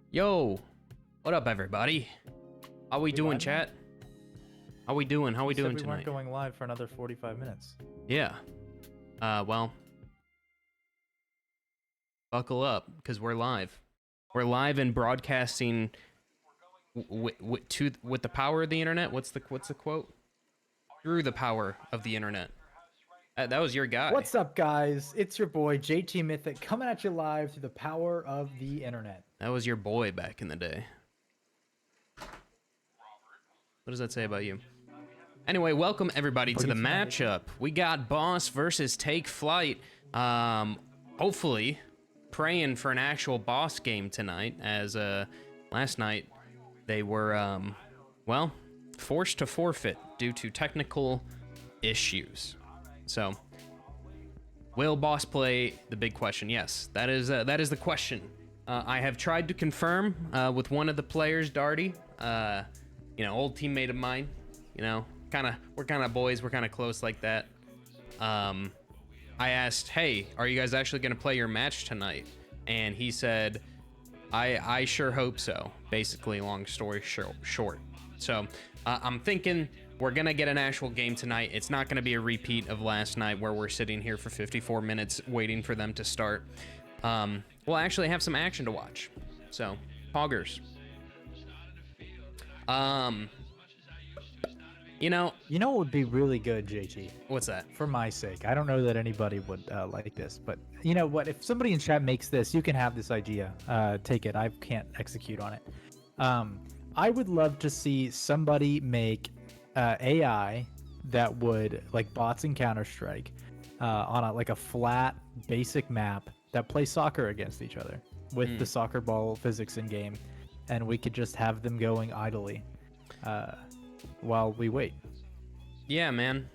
Yo, what up, everybody? How we doing, live now? chat? How we doing? How we You said doing we weren't tonight? going live for another 45 minutes. Yeah. Well, buckle up because we're live. We're live and broadcasting with the power of the internet. What's the quote? Through the power of the internet. That was your guy. What's up, guys? It's your boy JT Mythic coming at you live through the power of the internet. That was your boy back in the day. What does that say about you? Anyway, welcome everybody to the matchup. We got Boss versus Take Flight. Hopefully, praying for an actual Boss game tonight, as last night they were, well, forced to forfeit due to technical issues. So, will Boss play? The big question. Yes, that is the question. I have tried to confirm with one of the players, Darty, old teammate of mine. We're kind of boys. We're kind of close like that. I asked, hey, are you guys actually going to play your match tonight? And he said, I sure hope so. Basically, long story short. So I'm thinking we're going to get an actual game tonight. It's not going to be a repeat of last night where we're sitting here for 54 minutes waiting for them to start. We'll actually have some action to watch. So, poggers. You know what would be really good, JT? What's that? For my sake. I don't know that anybody would like this, but you know what? If somebody in chat makes this, you can have this idea. Take it. I can't execute on it. I would love to see somebody make AI that would, like bots in Counter-Strike, on a flat, basic map that play soccer against each other with the soccer ball physics in game, and we could just have them going idly while we wait. Yeah, man.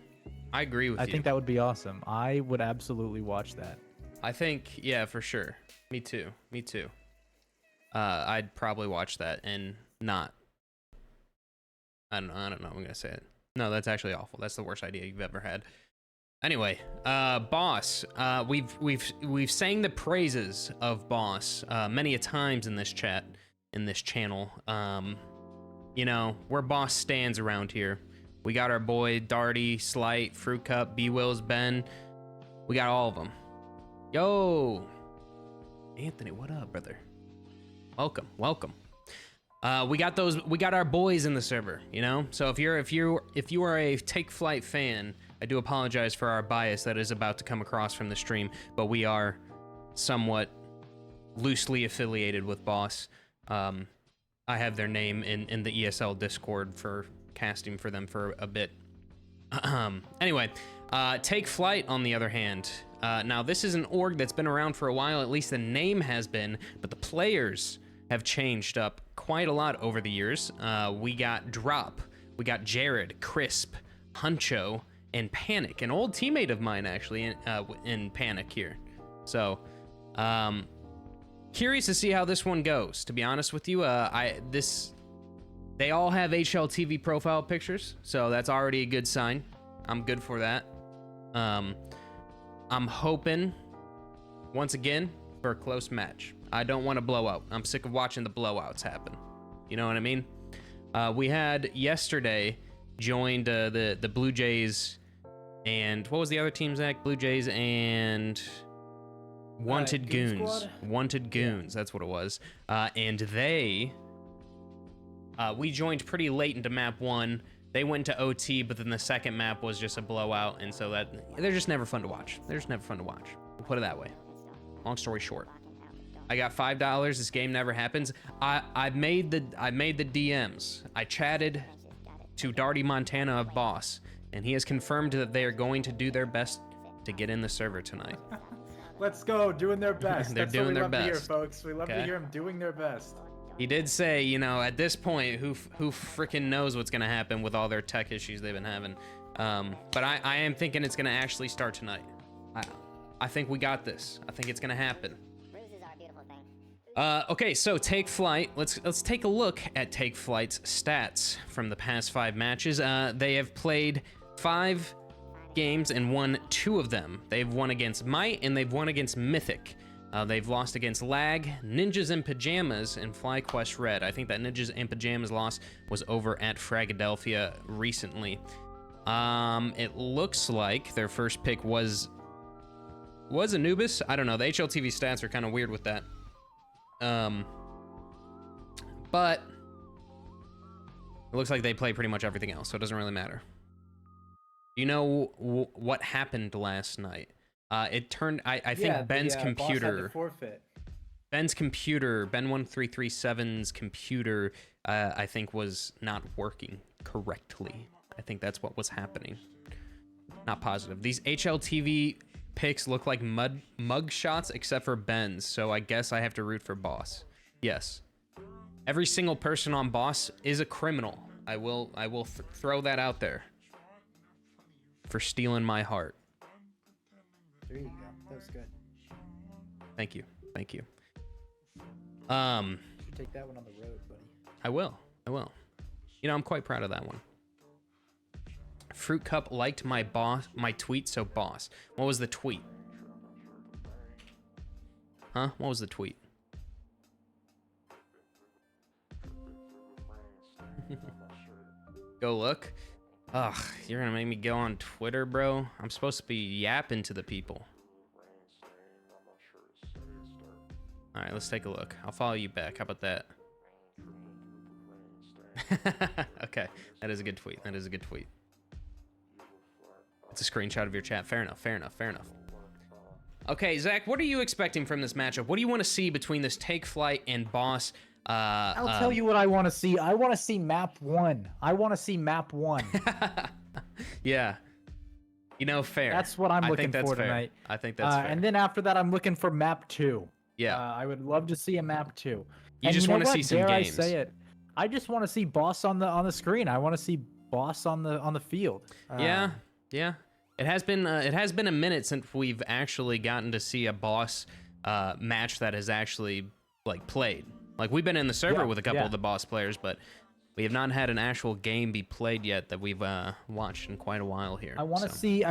I agree with you. I think that would be awesome. I would absolutely watch that. I think, yeah, for sure. Me too. I'd probably watch that and not. I don't know. I'm gonna say it. No, that's actually awful. That's the worst idea you've ever had. Anyway, Boss. We've sang the praises of Boss many a times in this chat, in this channel. Where Boss stands around here. We got our boy Darty, Flyte, Fruit Cup, B-Wills, Ben. We got all of them. Yo, Anthony, what up, brother? Welcome. We got our boys in the server, So if you are a Take Flight fan, I do apologize for our bias that is about to come across from the stream, but we are somewhat loosely affiliated with Boss. I have their name in the ESL Discord for casting for them for a bit. Anyway, Take Flight, on the other hand. Now, this is an org that's been around for a while, at least the name has been, but the players have changed up quite a lot over the years. We got Drop, we got Jared, Crisp, Huncho, and Panic, an old teammate of mine, actually, in Panic here. So, curious to see how this one goes, to be honest with you. They all have HLTV profile pictures, so that's already a good sign. I'm good for that. I'm hoping, once again, for a close match. I don't want a blowout. I'm sick of watching the blowouts happen. You know what I mean? We had yesterday joined the Blue Jays, and what was the other team, Zach? Blue Jays and Wanted Goons. Wanted Goons, that's what it was. And we joined pretty late into map 1. They went to OT, but then the second map was just a blowout, and so they're just never fun to watch. We'll put it that way. Long story short, I got $5. This game never happens. I made the DMs. I chatted to Darty Montana of Boss, and he has confirmed that they are going to do their best to get in the server tonight. Let's go, doing their best. They're doing their best. To hear, best, folks. We love to hear them doing their best. He did say, at this point, who freaking knows what's gonna happen with all their tech issues they've been having. But I am thinking it's gonna actually start tonight. I think we got this. I think it's gonna happen. Okay, so Take Flight. Let's take a look at Take Flight's stats from the past 5 matches. They have played 5 games and won 2 of them. They've won against Might and they've won against Mythic. They've lost against Lag, Ninjas in Pajamas, and FlyQuest Red. I think that Ninjas in Pajamas loss was over at Fragadelphia recently. It looks like their first pick was Anubis. I don't know. The HLTV stats are kind of weird with that. But it looks like they play pretty much everything else, so it doesn't really matter. You know what happened last night? It turned. I think Ben's computer. Boss had to forfeit. Ben's computer, Ben1337's computer, I think was not working correctly. I think that's what was happening. Not positive. These HLTV picks look like mug shots except for Ben's, so I guess I have to root for Boss. Yes. Every single person on Boss is a criminal. I will throw that out there. For stealing my heart. There you go. That was good. Thank you. Thank you. You should take that one on the road, buddy. I will. You know, I'm quite proud of that one. Fruit Cup liked my tweet, so Boss. What was the tweet? Huh? What was the tweet? Go look. Ugh, you're gonna make me go on Twitter, bro? I'm supposed to be yapping to the people. All right, let's take a look. I'll follow you back. How about that? Okay, that is a good tweet. That is a good tweet. It's a screenshot of your chat. Fair enough, fair enough, fair enough. Okay, Zach, what are you expecting from this matchup? What do you want to see between this Take Flight and Boss? I'll tell you what I want to see. I want to see map 1. I want to see map 1. Yeah. You know, fair. That's what I'm looking for tonight. I think that's fair. And then after that, I'm looking for map 2. Yeah. I would love to see a map 2. You just want to see some Dare games. I say it? I just want to see Boss on the screen. I want to see Boss on the field. Yeah. It has been a minute since we've actually gotten to see a Boss match that has actually like played. Like we've been in the server with a couple of the Boss players, but we have not had an actual game be played yet that we've watched in quite a while here. I want to see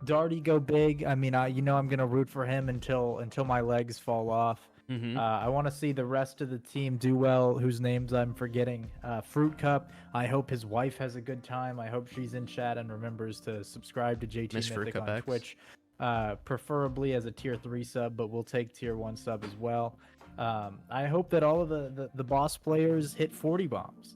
Darty go big. I mean, I'm gonna root for him until my legs fall off. Mm-hmm. I want to see the rest of the team do well, whose names I'm forgetting. Fruit Cup, I hope his wife has a good time. I hope she's in chat and remembers to subscribe to JT Mythic on X. Twitch, preferably as a tier 3 sub, but we'll take tier 1 sub as well. I hope that all of the Boss players hit 40 bombs.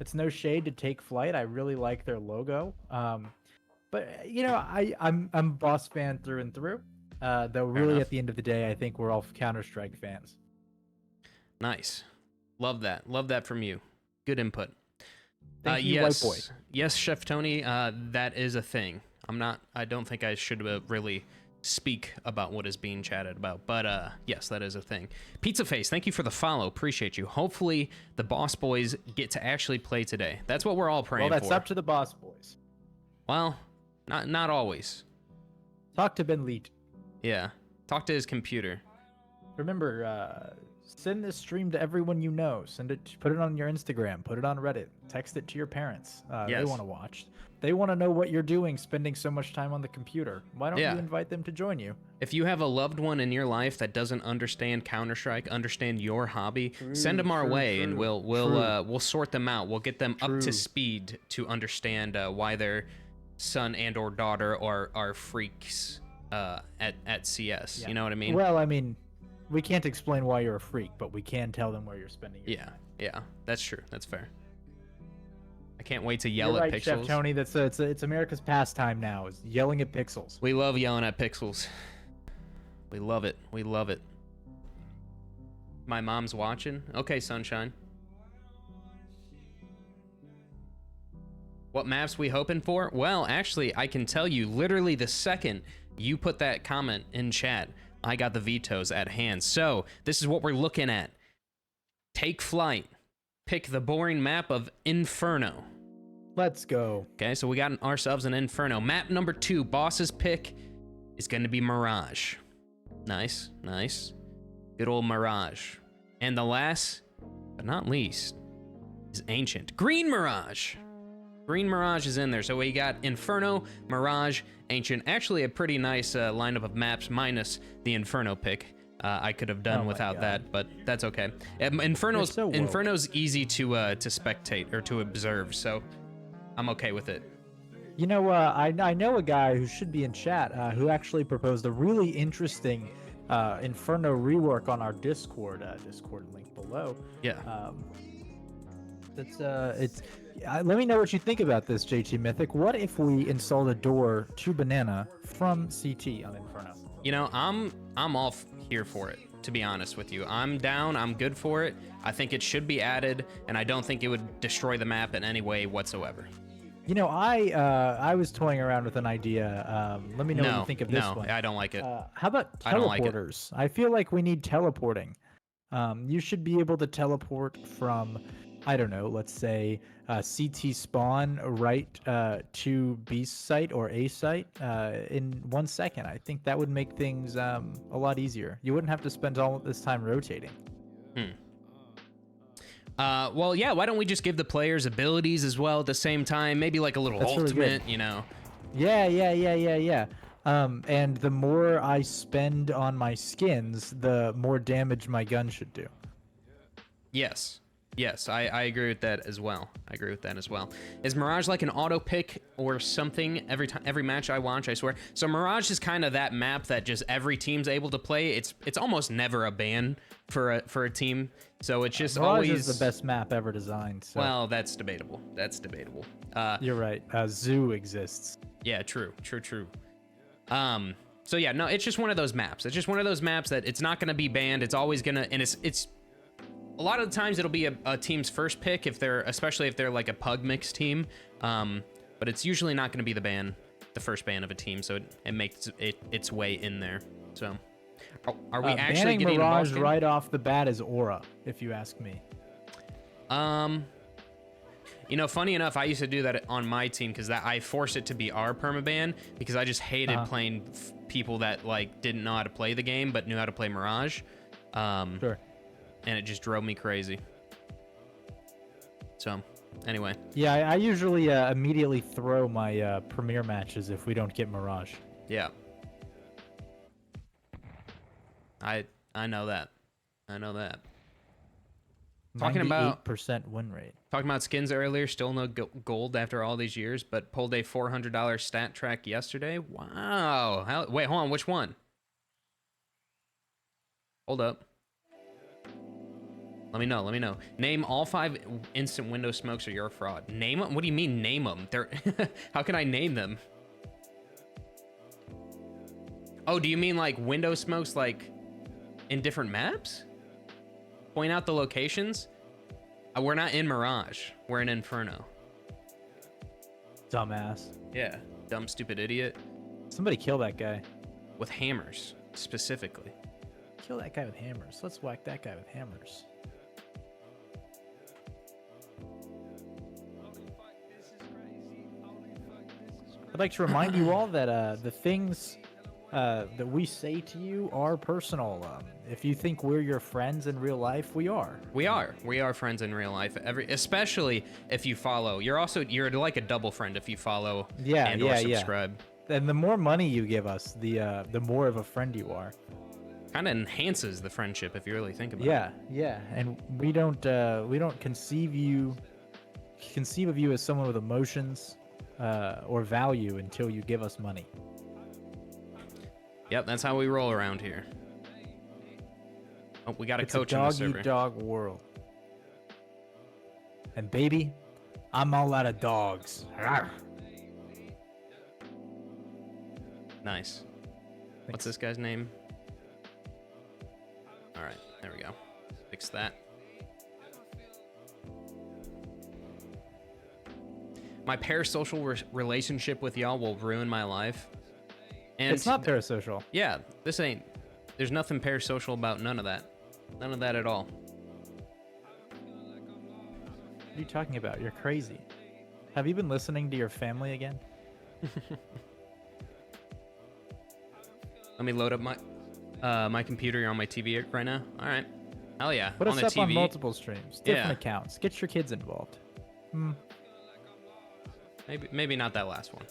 It's no shade to Take Flight. I really like their logo. But you know, I'm a Boss fan through and through. Though really at the end of the day, I think we're all Counter-Strike fans. Nice. Love that. Love that from you. Good input. Thank you, yes. White Boy. Yes, Chef Tony, that is a thing. I don't think I should really speak about what is being chatted about, but yes, that is a thing. Pizza Face, thank you for the follow. Appreciate you. Hopefully the Boss Boys get to actually play today. That's what we're all praying for. Well, that's up to the Boss Boys. Well, not always. Talk to Ben Leet. Yeah. Talk to his computer. Remember, send this stream to everyone you know. Put it on your Instagram. Put it on Reddit. Text it to your parents. They want to watch. They want to know what you're doing, spending so much time on the computer. Why don't you invite them to join you? If you have a loved one in your life that doesn't understand Counter-Strike, understand your hobby, send them our way, and we'll sort them out. We'll get them up to speed to understand why their son and or daughter are freaks at CS. You know what I mean? Well, I mean, we can't explain why you're a freak, but we can tell them where you're spending your time. Yeah, that's true. That's fair. I can't wait to yell You're at right, pixels. Chef Tony, it's America's pastime now, is yelling at pixels. We love yelling at pixels. We love it. We love it. My mom's watching. Okay, sunshine. What maps we hoping for? Well, actually, I can tell you, literally the second you put that comment in chat, I got the vetoes at hand. So this is what we're looking at. Take Flight. Pick the boring map of Inferno. Let's go. Okay, so we got ourselves an Inferno. Map number 2, Boss's pick is going to be Mirage. Nice, nice. Good old Mirage. And the last, but not least, is Ancient. Green Mirage. Green Mirage is in there. So we got Inferno, Mirage, Ancient. Actually, a pretty nice lineup of maps minus the Inferno pick. I could have done without that, but that's okay. Inferno's easy to spectate or to observe, so I'm okay with it. You know, I know a guy who should be in chat who actually proposed a really interesting Inferno rework on our Discord. Discord link below. Yeah. Let me know what you think about this, JT Mythic. What if we installed a door to Banana from CT on Inferno? You know, I'm all here for it, to be honest with you. I'm down. I'm good for it. I think it should be added, and I don't think it would destroy the map in any way whatsoever. You know, I was toying around with an idea. Let me know what you think of this one. No, I don't like it. How about teleporters? I feel like we need teleporting. You should be able to teleport from, I don't know, let's say CT spawn right to B site or A site in 1 second. I think that would make things a lot easier. You wouldn't have to spend all this time rotating. Well, yeah, why don't we just give the players abilities as well at the same time? Maybe like a little ultimate, really you know? Yeah. And the more I spend on my skins, the more damage my gun should do. Yes, I agree with that as well. Is Mirage like an auto pick or something every match I watch, I swear? So Mirage is kind of that map that just every team's able to play. It's almost never a ban for a team. So it's just Mirage always is the best map ever designed. So. Well, that's debatable. You're right. Zoo exists. Yeah, true. So yeah, no, it's just one of those maps. It's just one of those maps that it's not going to be banned. It's always going to, and it's a lot of the times it'll be a team's first pick especially if they're like a pug mix team. But it's usually not going to be the first ban of a team. So it makes its way in there. So are we actually getting Mirage right off the bat is Aura, if you ask me. You know, funny enough, I used to do that on my team because I forced it to be our permaban because I just hated playing people that like didn't know how to play the game but knew how to play Mirage. Sure. And it just drove me crazy. So, anyway. Yeah, I usually immediately throw my premiere matches if we don't get Mirage. Yeah. I know that. Talking about 98% win rate. Talking about skins earlier, still no gold after all these years, but pulled a $400 stat track yesterday. Wow. Wait, hold on. Which one? Hold up. Let me know. Name all 5 instant window smokes or you're a fraud. Name them? What do you mean name them? How can I name them? Oh, do you mean like window smokes like in different maps? Point out the locations? We're not in Mirage. We're in Inferno. Dumbass. Yeah. Dumb, stupid idiot. Somebody kill that guy. With hammers, specifically. Kill that guy with hammers. Let's whack that guy with hammers. I'd like to remind you all that the things that we say to you are personal. If you think we're your friends in real life, we are. We are friends in real life. Especially if you follow. You're like a double friend if you follow or subscribe. And the more money you give us, the more of a friend you are. Kind of enhances the friendship if you really think about it. Yeah. And we don't conceive of you as someone with emotions or value until you give us money. Yep, that's how we roll around here. Oh, we got a coach on the server. It's a dog-eat-dog world. And baby, I'm all out of dogs. Arr. Nice. What's this guy's name? All right, there we go. Fix that. My parasocial relationship with y'all will ruin my life. And it's not parasocial. Yeah, there's nothing parasocial about none of that. None of that at all. What are you talking about? You're crazy. Have you been listening to your family again? Let me load up my computer on my TV right now. All right. Hell yeah. Put us up on TV. multiple streams, different accounts. Get your kids involved. Maybe not that last one.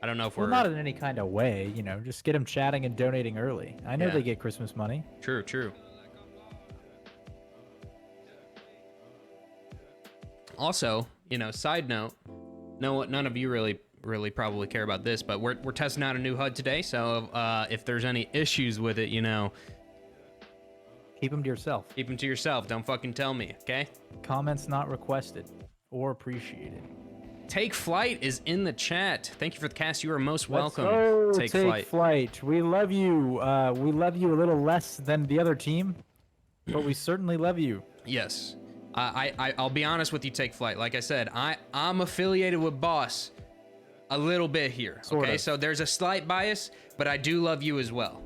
I don't know if Well, we're not in any kind of way, you know. Just get them chatting and donating early. I know Yeah. they get Christmas money. True. Also, you know, side note, none of you really probably care about this, but we're testing out a new HUD today, so if there's any issues with it, you know, Keep them to yourself. keep them to yourself. Don't fucking tell me, okay? Comments not requested or appreciated. Take Flight is in the chat. Thank you for the cast. You are most welcome. Let's go, Take Flight. We love you. We love you a little less than the other team, but we certainly love you. Yes. I'll be honest with you, Take Flight. Like I said, I'm affiliated with Boss a little bit here. Sort okay, of. so there's a slight bias, but I do love you as well.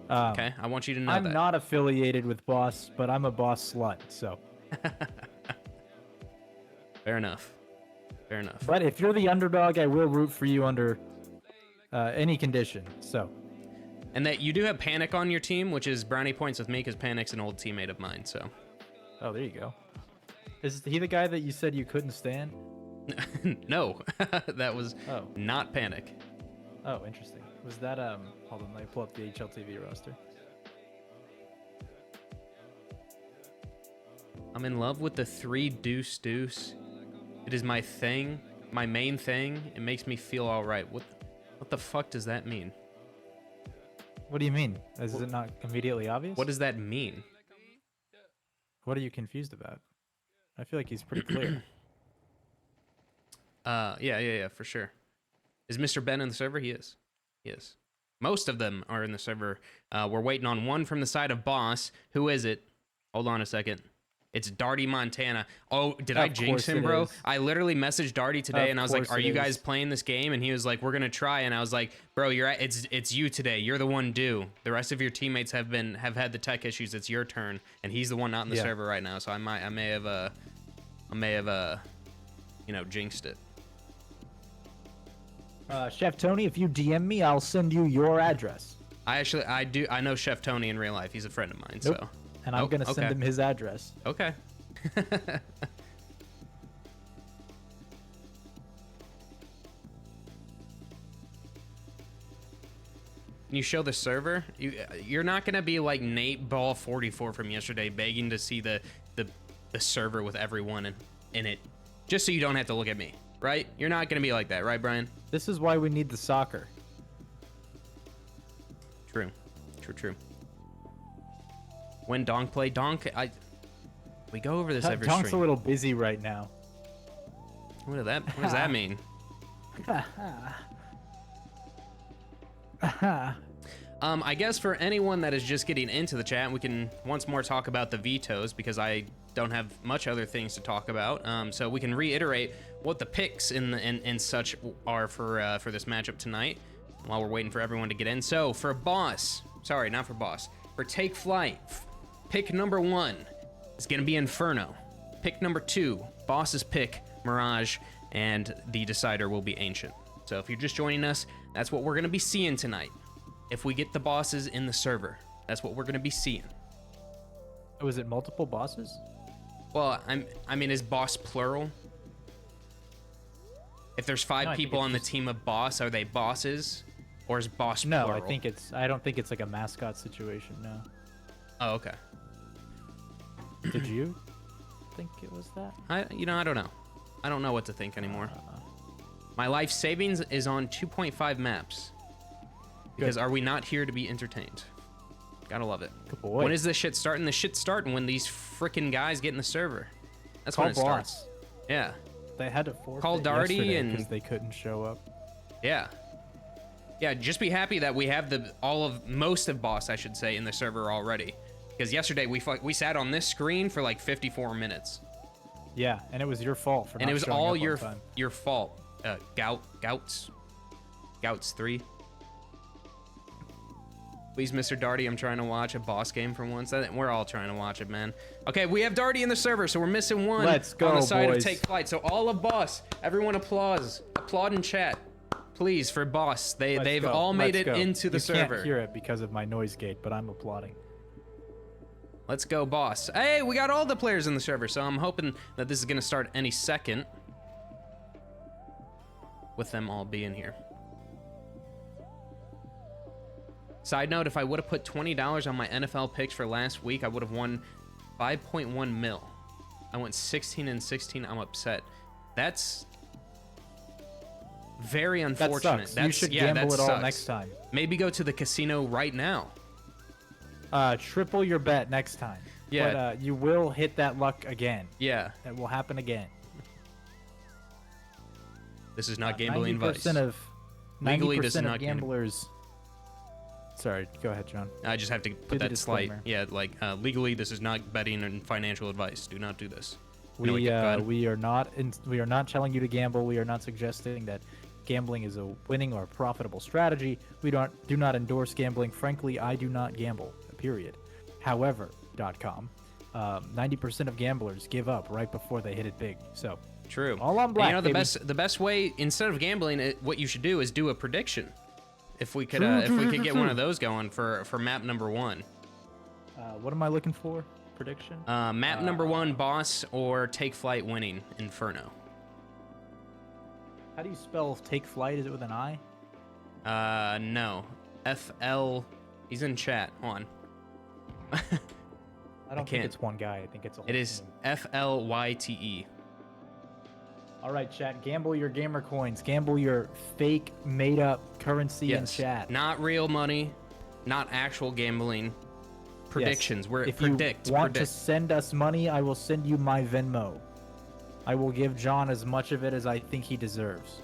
Okay, I want you to know I'm that. not affiliated with Boss, but I'm a Boss slut, so. Fair enough. But if you're the underdog, I will root for you under any condition. So. And that you do have Panic on your team, which is brownie points with me because Panic's an old teammate of mine. So. Oh, there you go. Is he the guy that you said you couldn't stand? No, that was not Panic. Oh, interesting. Was that Hold on, let me pull up the HLTV roster. I'm in love with the 3 deuce deuce. It is my thing, my main thing. It makes me feel all right. What the fuck does that mean? What do you mean? Is it not immediately obvious? What does that mean? What are you confused about? I feel like he's pretty clear. Yeah, for sure. Is Mr. Ben in the server? He is. Most of them are in the server. We're waiting on one from the side of Boss. Who is it? Hold on a second. It's Darty Montana. Oh, did I jinx him, bro? I literally messaged Darty today and I was like, "Are you guys playing this game?" And he was like, "We're gonna try." And I was like, "Bro, it's you today. You're the one due. The rest of your teammates have had the tech issues. It's your turn." And he's the one not in the server right now. So I may have you know, jinxed it. Chef Tony, if you DM me, I'll send you your address. I know Chef Tony in real life. He's a friend of mine. Nope. So. And I'm gonna send him his address. Okay. Can you show the server? You're not gonna be like Nate Ball 44 from yesterday, begging to see the server with everyone in it, just so you don't have to look at me, right? You're not gonna be like that, right, Brian? This is why we need the soccer. True. When Donk play, we go over this every Donk's stream. a little busy right now. What does that mean? I guess for anyone that is just getting into the chat, we can once more talk about the vetoes because I don't have much other things to talk about. So we can reiterate what the picks and such are for this matchup tonight while we're waiting for everyone to get in. So for Boss, sorry, not for Boss, for Take Flight, pick number 1 is going to be Inferno. Pick number 2, Boss's pick, Mirage, and the decider will be Ancient. So if you're just joining us, that's what we're going to be seeing tonight. If we get the bosses in the server, that's what we're going to be seeing. Oh, is it multiple bosses? Well, I mean, is boss plural? If there's 5 people on the team of boss, are they bosses? Or is boss plural? No, I don't think it's like a mascot situation, no. Oh, okay. Did you think it was that? I don't know. I don't know what to think anymore. My life savings is on 2.5 maps. Because are we not here to be entertained? Gotta love it. Good boy. When is this shit starting? The shit's starting when these freaking guys get in the server. That's when it starts. Yeah. They had to forfeit Call Darty and because they couldn't show up. Yeah. Yeah, just be happy that we have most of boss, I should say, in the server already. Because yesterday we sat on this screen for like 54 minutes. Yeah, and it was your fault for not and it was showing all up on time. your fault. Gouts 3. Please, Mr. Darty, I'm trying to watch a boss game for once. We're all trying to watch it, man. Okay, we have Darty in the server, so we're missing one. Let's go, on the side boys. of Take Flight. So all of boss, everyone applaud in chat, please, for boss. They've all made it into the server. You can't hear it because of my noise gate, but I'm applauding. Let's go, boss. Hey, we got all the players in the server, so I'm hoping that this is gonna start any second. with them all being here. Side note, if I would have put $20 on my NFL picks for last week, I would have won 5.1 mil. I went 16-16. I'm upset. That's very unfortunate. That sucks. You should gamble it all next time. Maybe go to the casino right now. Triple your bet next time. Yeah. But you will hit that luck again. Yeah. That will happen again. This is not gambling advice. 90% Legally, this is not gamblers. Sorry, go ahead, John. I just have to put that slight. Yeah, like legally, this is not betting and financial advice. Do not do this. We are not telling you to gamble. We are not suggesting that gambling is a winning or profitable strategy. We do not endorse gambling. Frankly, I do not gamble. Period. However.com, 90% of gamblers give up right before they hit it big. So true. All on black. And, baby. the best way, instead of gambling, what you should do is do a prediction. If we could get one of those going for map number 1. What am I looking for? Prediction? Map number 1, boss or take flight winning Inferno. How do you spell take flight? Is it with an I? No. FL. He's in chat. On. I don't think it's one guy. I think it's a whole It is team. FLYTE. All right, chat. Gamble your gamer coins. Gamble your fake made-up currency in chat. Not real money. Not actual gambling. Predictions. We're if predict. you want to send us money, I will send you my Venmo. I will give John as much of it as I think he deserves.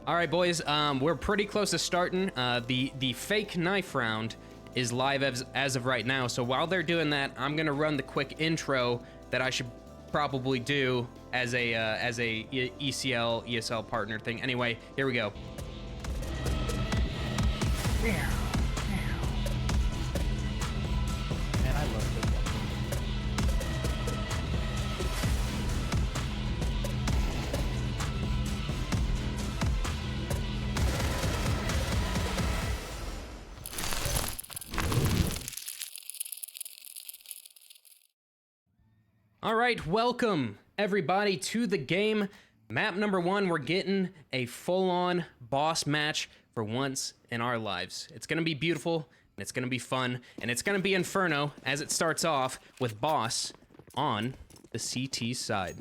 All right, boys. We're pretty close to starting. The fake knife round is live as of right now. So while they're doing that, I'm gonna run the quick intro that I should probably do as a ECL ESL partner thing. Anyway, here we go. Man, I love this one. All right, welcome everybody to the game. Map number 1, we're getting a full-on boss match for once in our lives. It's gonna be beautiful, and it's gonna be fun, and it's gonna be Inferno as it starts off with boss on the CT side.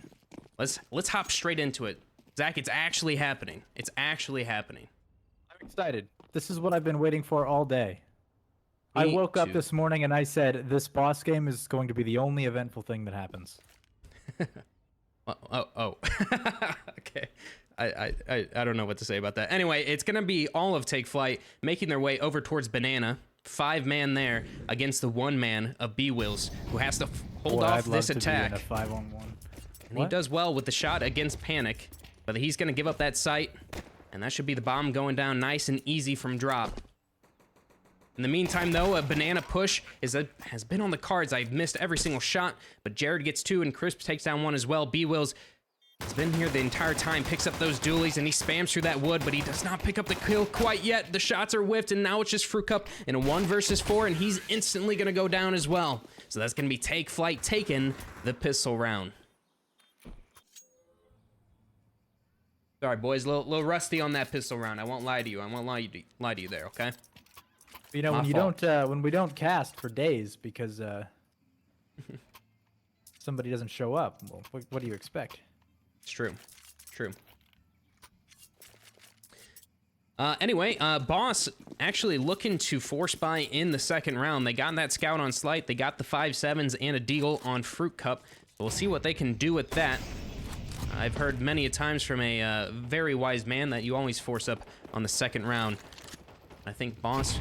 Let's hop straight into it. Zach, it's actually happening. It's actually happening. I'm excited. This is what I've been waiting for all day. I Me woke up too. this morning and I said, this boss game is going to be the only eventful thing that happens. Oh. Okay. I don't know what to say about that. Anyway, it's gonna be all of Take Flight making their way over towards Banana. 5-man there against the 1-man of B-Wills, who has to hold off this attack. I'd love to be in a 5-on-1. And he does well with the shot against Panic, but he's gonna give up that sight, and that should be the bomb going down nice and easy from drop. In the meantime, though, a banana push has been on the cards. I've missed every single shot, but Jared gets 2, and Crisp takes down 1 as well. B-Wills has been here the entire time, picks up those dualies, and he spams through that wood, but he does not pick up the kill quite yet. The shots are whiffed, and now it's just Fruit Cup in a 1 versus 4, and he's instantly going to go down as well. So that's going to be Take Flight taking the pistol round. Sorry, boys, a little rusty on that pistol round. I won't lie to you. I won't lie to you there, okay? You know, when we don't cast for days because somebody doesn't show up, well, what do you expect? It's true. True. Anyway, Boss actually looking to force buy in the second round. They got that scout on Flyte. They got the 5-7s and a deagle on Fruit Cup. We'll see what they can do with that. I've heard many a times from a very wise man that you always force up on the second round. I think Boss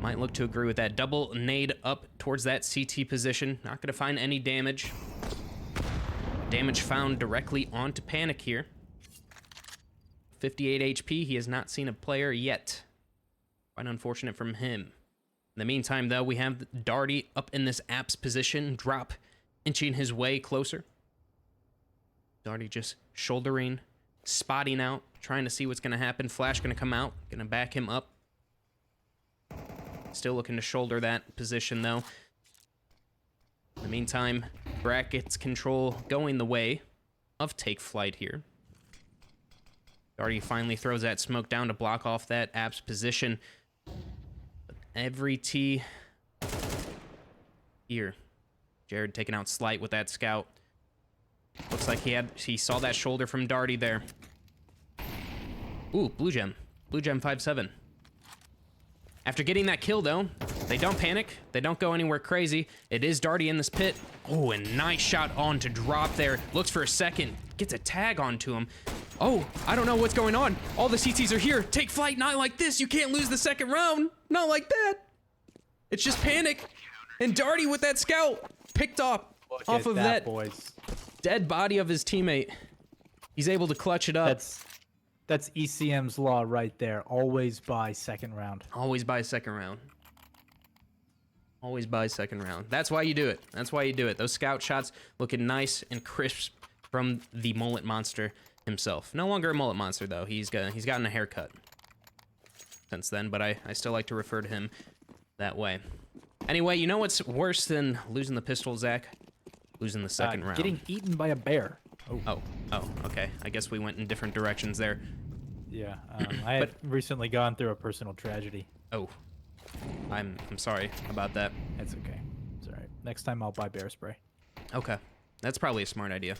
might look to agree with that. Double nade up towards that CT position. Not going to find any damage. Damage found directly onto Panic here. 58 HP. He has not seen a player yet. Quite unfortunate from him. In the meantime, though, we have Darty up in this apps position. Drop inching his way closer. Darty just shouldering, spotting out, trying to see what's going to happen. Flash going to come out, going to back him up. Still looking to shoulder that position, though. In the meantime, Brackets control going the way of Take Flight here. Darty finally throws that smoke down to block off that App's position. Every T here. Jared taking out Flyte with that scout. Looks like he saw that shoulder from Darty there. Ooh, blue gem. Blue gem 5-7. After getting that kill, though, they don't panic. They don't go anywhere crazy. It is Darty in this pit. Oh, and nice shot on to drop there. Looks for a second. Gets a tag onto him. Oh, I don't know what's going on. All the CTs are here. Take Flyte, not like this. You can't lose the second round. Not like that. It's just panic. And Darty with that scout picked up off of that boys. Dead body of his teammate. He's able to clutch it up. That's ECM's law right there. Always buy second round. Always buy second round. Always buy second round. That's why you do it. That's why you do it. Those scout shots looking nice and crisp from the mullet monster himself. No longer a mullet monster, though. He's gotten a haircut since then, but I still like to refer to him that way. Anyway, you know what's worse than losing the pistol, Zach? Losing the second round. Getting eaten by a bear. Oh, okay. I guess we went in different directions there. Yeah, I had recently gone through a personal tragedy. Oh, I'm sorry about that. It's okay. It's all right. Next time I'll buy bear spray. Okay, that's probably a smart idea.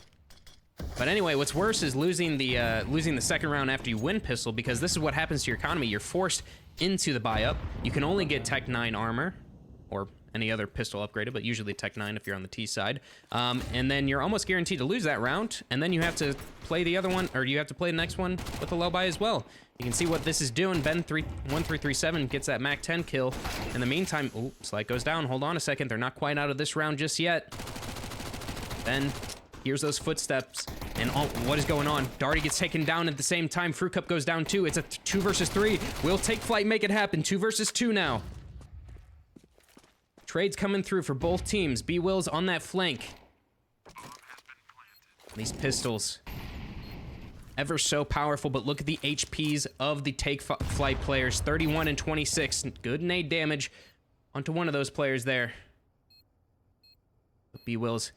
But anyway, what's worse is losing the second round after you win pistol, because this is what happens to your economy. You're forced into the buy up. You can only get Tech 9 armor, or any other pistol upgraded, but usually Tech 9 if you're on the T side. And then you're almost guaranteed to lose that round, and then you have to play the other one, or you have to play the next one with a low buy as well. You can see what this is doing. Ben 1337 gets that Mac 10 kill. In the meantime, ooh, Flyte goes down. Hold on a second. They're not quite out of this round just yet. Ben hears those footsteps, and oh, what is going on? Darty gets taken down at the same time. Fruit Cup goes down too. It's a 2 versus 3. We'll take Flyte, make it happen. 2 versus 2 now. Trades coming through for both teams. B-Will's on that flank. These pistols, ever so powerful, but look at the HPs of the Take Flyte players. 31 and 26. Good nade damage onto one of those players there. But B-Will's,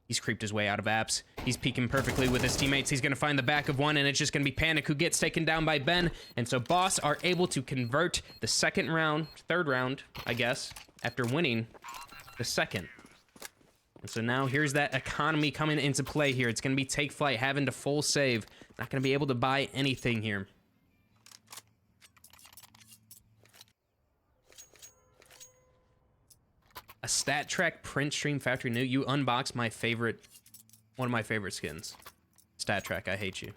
he's creeped his way out of apps. He's peeking perfectly with his teammates. He's going to find the back of one, and it's just going to be Panic who gets taken down by Ben. And so Boss are able to convert the third round, I guess, after winning the second. And so now here's that economy coming into play here. It's going to be Take Flyte having to full save. Not going to be able to buy anything here. A Stat Track Print Stream Factory New. You unboxed my favorite, one of my favorite skins. Stat Track, I hate you.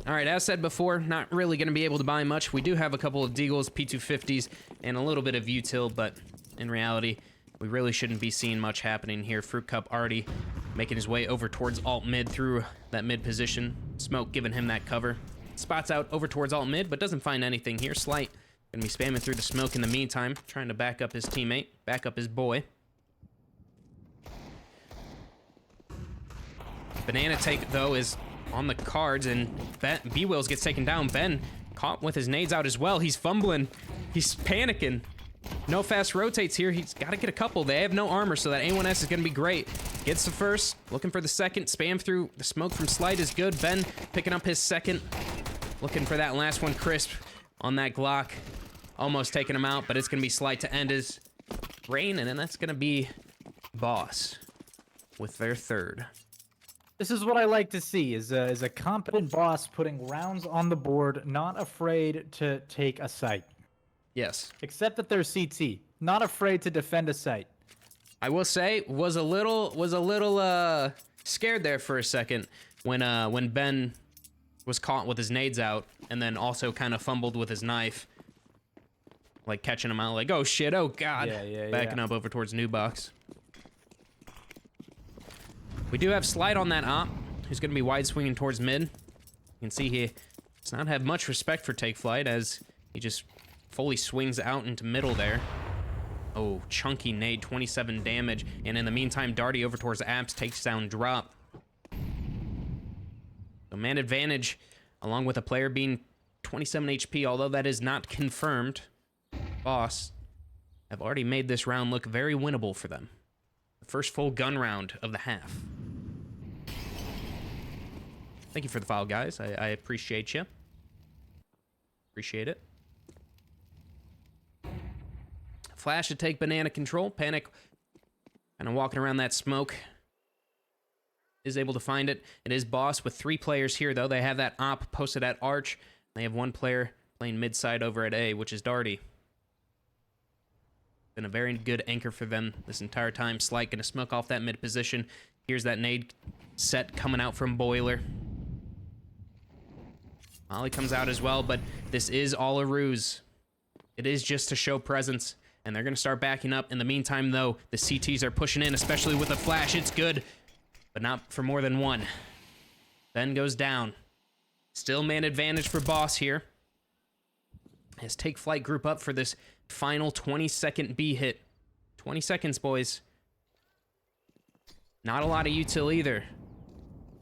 All right, as said before, not really going to be able to buy much. We do have a couple of Deagles, P250s, and a little bit of util, but in reality, we really shouldn't be seeing much happening here. Fruit Cup already making his way over towards alt mid through that mid position. Smoke giving him that cover. Spots out over towards alt mid, but doesn't find anything here. Flyte gonna be spamming through the smoke in the meantime, trying to back up his teammate, back up his boy. Banana take, though, is on the cards, and B-Wills gets taken down. Ben caught with his nades out as well. He's fumbling. He's panicking. No fast rotates here. He's got to get a couple. They have no armor, so that A1S is going to be great. Gets the first, looking for the second. Spam through the smoke from Flyte is good. Ben picking up his second. Looking for that last one crisp on that Glock. Almost taking him out, but it's going to be Flyte to end his reign, and then that's going to be Boss with their third. This is what I like to see, is a competent Boss putting rounds on the board, not afraid to take a site. Yes. Except that they're CT. Not afraid to defend a site. I will say, was a little scared there for a second when Ben was caught with his nades out, and then also kind of fumbled with his knife. Like catching him out, like, oh shit, oh god. Backing up over towards New Box. We do have Flyte on that op, who's going to be wide swinging towards mid. You can see he does not have much respect for Take Flyte as he just fully swings out into middle there. Oh, chunky nade, 27 damage. And in the meantime, Darty over towards Apps takes down drop. So man advantage, along with a player being 27 HP, although that is not confirmed. Boss have already made this round look very winnable for them. The first full gun round of the half. Thank you for the follow, guys. I appreciate you. Appreciate it. Flash to take banana control. Panic kind of walking around that smoke. Is able to find it. It is Boss with 3 players here, though. They have that op posted at Arch. They have 1 player playing mid-side over at A, which is Darty. Been a very good anchor for them this entire time. Slight gonna smoke off that mid position. Here's that nade set coming out from Boiler. Molly comes out as well, but this is all a ruse. It is just to show presence, and they're gonna start backing up. In the meantime, though, the CTs are pushing in, especially with the flash. It's good, but not for more than 1. Ben goes down. Still man advantage for Boss here. As Take Flight group up for this final 20-second B hit. 20 seconds, boys. Not a lot of util either.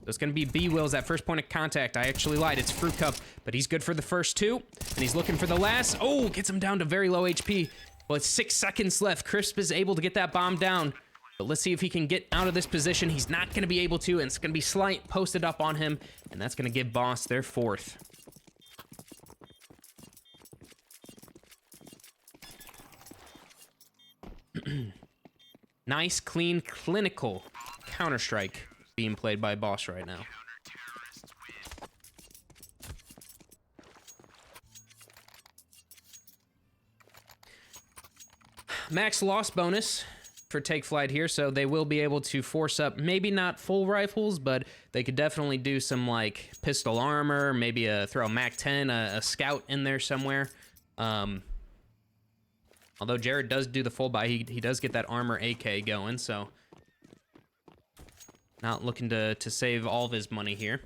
There's going to be B-Wills at first point of contact. I actually lied. It's Fruit Cup, but he's good for the first 2. And he's looking for the last. Oh, gets him down to very low HP. Well, it's 6 seconds left. Crisp is able to get that bomb down. But let's see if he can get out of this position. He's not going to be able to, and it's going to be Slight posted up on him. And that's going to give Boss their 4th. Nice, clean, clinical Counter-Strike being played by Boss right now. Max loss bonus for Take Flight here, so they will be able to force up, maybe not full rifles, but they could definitely do some like pistol armor, maybe throw a MAC-10, a scout in there somewhere. Although Jared does do the full buy, he does get that armor AK going, so not looking to save all of his money here.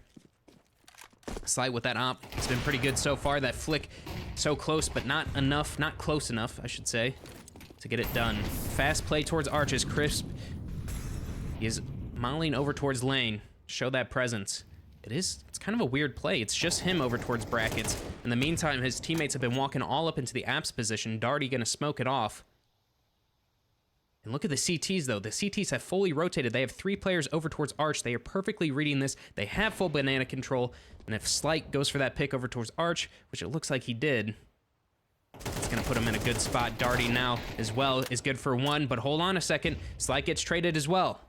Slight with that op, it's been pretty good so far. That flick so close, but not enough, not close enough, I should say, to get it done. Fast play towards Arches. Crisp, he is modeling over towards lane, show that presence. It's kind of a weird play. It's just him over towards brackets. In the meantime, his teammates have been walking all up into the apps position. Darty gonna smoke it off. And look at the CTs, though. The CTs have fully rotated. They have 3 players over towards Arch. They are perfectly reading this. They have full banana control. And if Slight goes for that pick over towards Arch, which it looks like he did, it's gonna put him in a good spot. Darty now, as well, is good for 1. But hold on a second. Slight gets traded as well.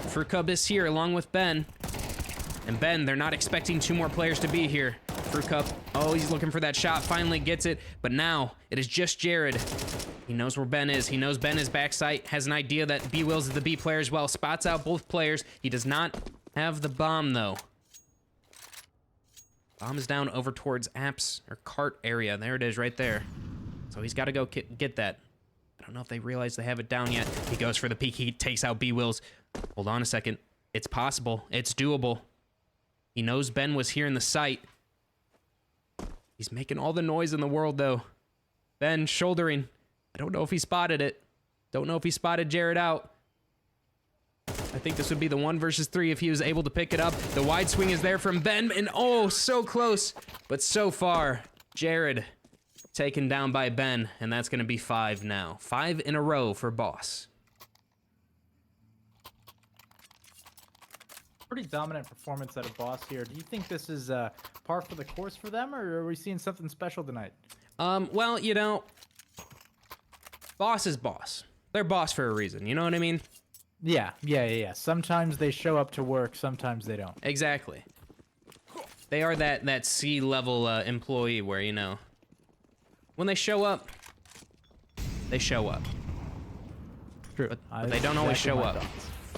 Fruit Cub is here, along with Ben. And Ben, they're not expecting 2 more players to be here. Fruit Cup, oh, he's looking for that shot, finally gets it, but now it is just Jared. He knows where Ben is. He knows Ben is backside, has an idea that B-Wills is the B player as well, spots out both players. He does not have the bomb, though. Bomb is down over towards apps, or cart area. There it is, right there. So he's got to go get that. I don't know if they realize they have it down yet. He goes for the peek. He takes out B-Wills. Hold on a second. It's possible. It's doable. He knows Ben was here in the site. He's making all the noise in the world, though. Ben shouldering. I don't know if he spotted it. Don't know if he spotted Jared out. I think this would be the 1 versus 3 if he was able to pick it up. The wide swing is there from Ben, and oh, so close, but so far. Jared taken down by Ben, and that's going to be 5 now. 5 in a row for Boss. Pretty dominant performance out of Boss here. Do you think this is par for the course for them, or are we seeing something special tonight? Well, you know, Boss is Boss. They're Boss for a reason, you know what I mean? Yeah. Sometimes they show up to work, sometimes they don't. Exactly. They are that C-level employee where, you know, when they show up, they show up. True. But they don't always show up.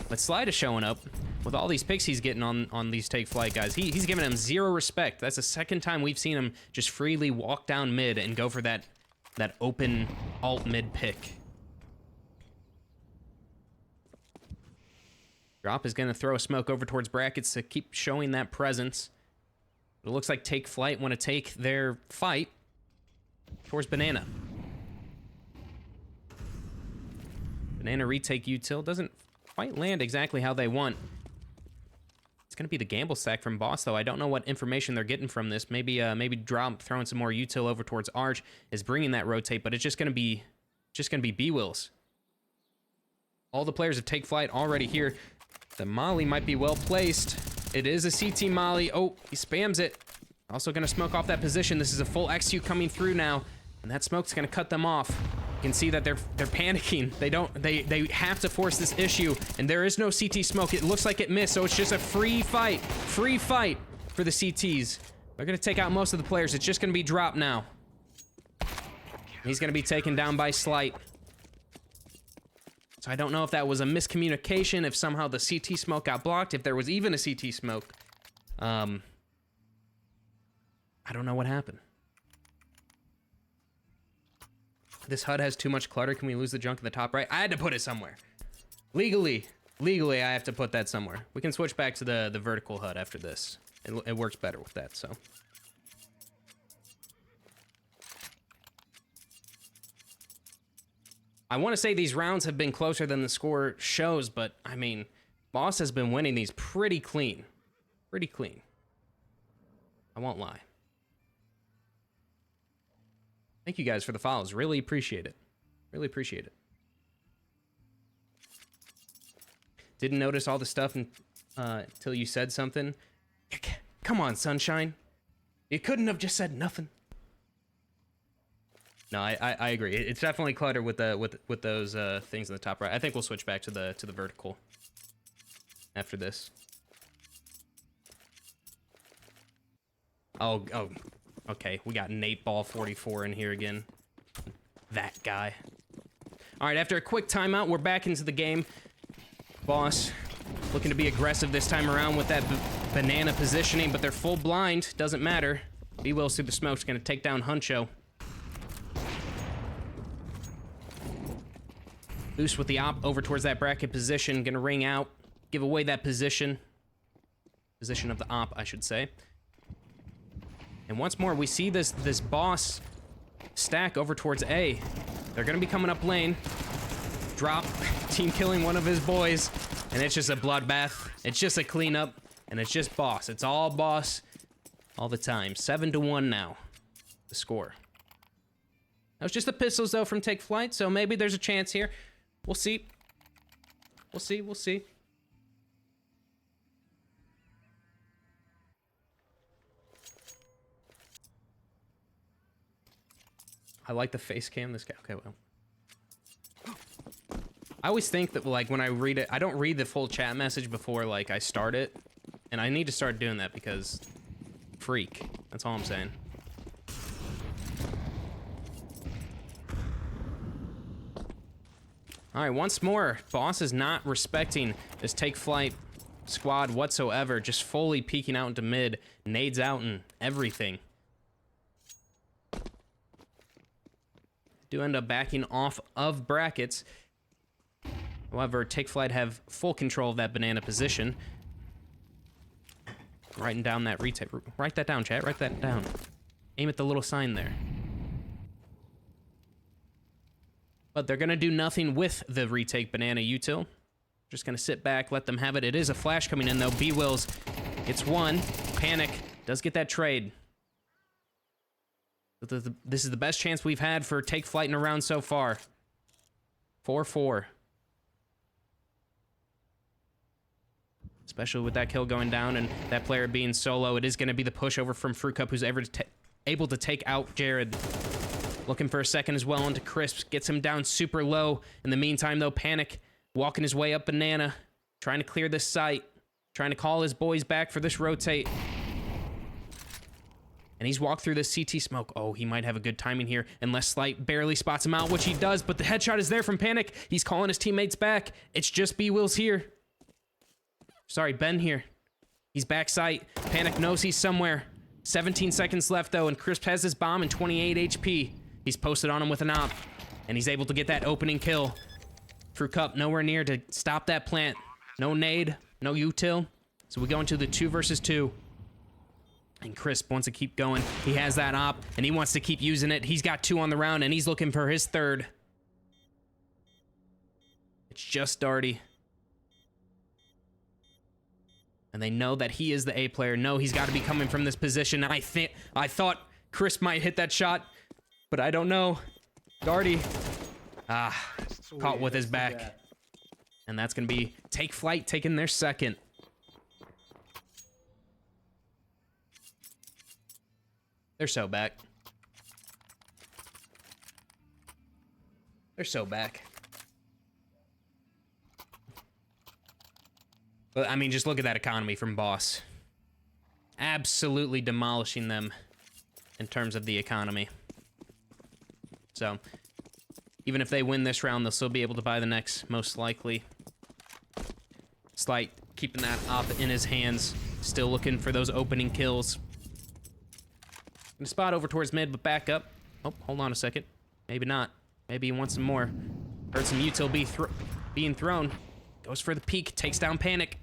But Slight is showing up. With all these picks he's getting on these Take Flight guys, he's giving them 0 respect. That's the second time we've seen him just freely walk down mid and go for that open alt mid pick. Drop is going to throw a smoke over towards brackets to keep showing that presence. It looks like Take Flight want to take their fight towards Banana. Banana retake util doesn't quite land exactly how they want. It's going to be the gamble stack from Boss, though. I don't know what information they're getting from this. Maybe Drop throwing some more util over towards Arch is bringing that rotate, but it's just going to be B-Wills. All the players of Take Flight already here. The molly might be well placed. It is a CT molly. Oh, he spams it. Also gonna smoke off that position. This is a full execute coming through now, and that smoke's gonna cut them off. You can see that they're panicking. They have to force this issue, and there is no CT smoke. It looks like it missed, so it's just a free fight for the CTs. They're gonna take out most of the players. It's just gonna be drop now. He's gonna be taken down by Flyte. So I don't know if that was a miscommunication, if somehow the CT smoke got blocked, if there was even a CT smoke. I don't know what happened. This HUD has too much clutter. Can we lose the junk in the top right? I had to put it somewhere. Legally, I have to put that somewhere. We can switch back to the vertical HUD after this. It works better with that, so. I want to say these rounds have been closer than the score shows, but, I mean, Boss has been winning these pretty clean. Pretty clean. I won't lie. Thank you guys for the follows. Really appreciate it. Really appreciate it. Didn't notice all the stuff until you said something. Come on, Sunshine. You couldn't have just said nothing. No, I agree. It's definitely cluttered with those things in the top right. I think we'll switch back to the vertical after this. Oh, okay. We got Nate Ball 44 in here again. That guy. All right, after a quick timeout, we're back into the game. Boss looking to be aggressive this time around with that banana positioning, but they're full blind. Doesn't matter. B-Will's through the smoke's gonna take down Huncho. Boost with the op over towards that bracket position. Gonna ring out. Give away that position. Position of the op, I should say. And once more, we see this boss stack over towards A. They're gonna be coming up lane. Drop. Team killing one of his boys. And it's just a bloodbath. It's just a cleanup. And it's just boss. It's all boss all the time. 7-1 now. The score. That was just the pistols, though, from Take Flight, so maybe there's a chance here. We'll see. We'll see. We'll see. I like the face cam. This guy. Okay, well. I always think that, like, when I read it, I don't read the full chat message before, like, I start it. And I need to start doing that because... freak. That's all I'm saying. All right, once more, Boss is not respecting this Take Flight squad whatsoever, just fully peeking out into mid, nades out and everything. Do end up backing off of brackets. However, Take Flight have full control of that banana position. Writing down that retake. Write that down, chat. Write that down. Aim at the little sign there. But they're going to do nothing with the retake banana util. Just going to sit back, let them have it. It is a flash coming in, though. B-Wills gets one. Panic does get that trade. This is the best chance we've had for Take Flight in a round so far. 4-4. Especially with that kill going down and that player being solo. It is going to be the pushover from Fruit Cup, who's able to take out Jared. Looking for a second as well into Crisps. Gets him down super low. In the meantime, though, Panic walking his way up Banana. Trying to clear this site. Trying to call his boys back for this rotate. And he's walked through this CT smoke. Oh, he might have a good timing here. Unless Flyte barely spots him out, which he does. But the headshot is there from Panic. He's calling his teammates back. It's just B-Wills here. Sorry, Ben here. He's back site. Panic knows he's somewhere. 17 seconds left, though, and Crisp has his bomb and 28 HP. He's posted on him with an op, and he's able to get that opening kill. Fruit Cup nowhere near to stop that plant. No nade, no util. So we go into the 2 versus 2. And Crisp wants to keep going. He has that op, and he wants to keep using it. He's got 2 on the round, and he's looking for his 3rd. It's just Darty. And they know that he is the A player. No, he's got to be coming from this position. I thought Crisp might hit that shot, but I don't know. Darty. Caught with his back. And that's going to be Take Flight taking their second. They're so back. They're so back. But, I mean, just look at that economy from Boss. Absolutely demolishing them in terms of the economy. So, even if they win this round, they'll still be able to buy the next, most likely. Flyte keeping that op in his hands. Still looking for those opening kills. Gonna spot over towards mid, but back up. Oh, hold on a second. Maybe not. Maybe he wants some more. Heard some util being thrown. Goes for the peek, takes down Panic.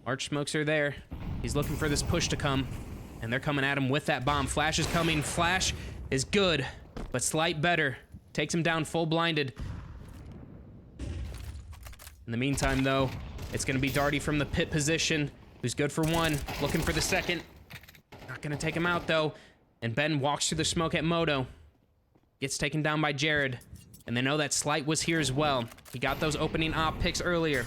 Arch smokes are there. He's looking for this push to come, and they're coming at him with that bomb. Flash is coming. Flash is good, but Flyte better. Takes him down full blinded. In the meantime, though, it's gonna be Darty from the pit position, who's good for one, looking for the second. Not gonna take him out, though. And Ben walks through the smoke at Moto. Gets taken down by Jared. And they know that Flyte was here as well. He got those opening op picks earlier.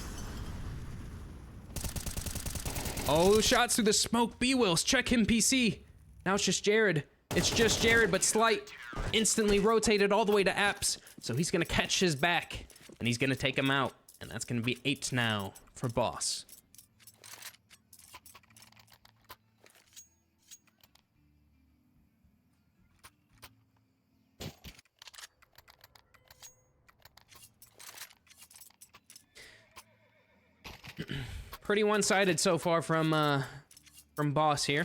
Oh, shots through the smoke. B-Wills, check him, PC. Now it's just Jared. It's just Jared, but Flyte instantly rotated all the way to Apps. So he's gonna catch his back, and he's gonna take him out. And that's gonna be 8 now for Boss. Pretty one-sided so far from Boss here.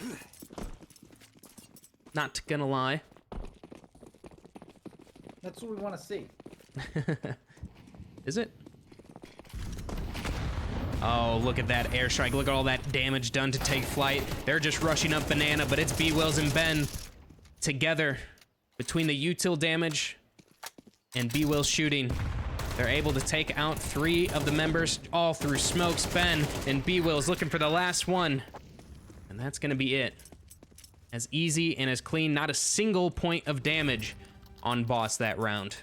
Not gonna lie. That's what we want to see. Is it? Oh, look at that airstrike. Look at all that damage done to Take Flight. They're just rushing up Banana, but it's B-Wills and Ben together. Between the util damage and B-Wills shooting, they're able to take out 3 of the members all through smokes. Ben and B-Wills looking for the last one. And that's gonna be it. As easy and as clean. Not a single point of damage on Boss that round.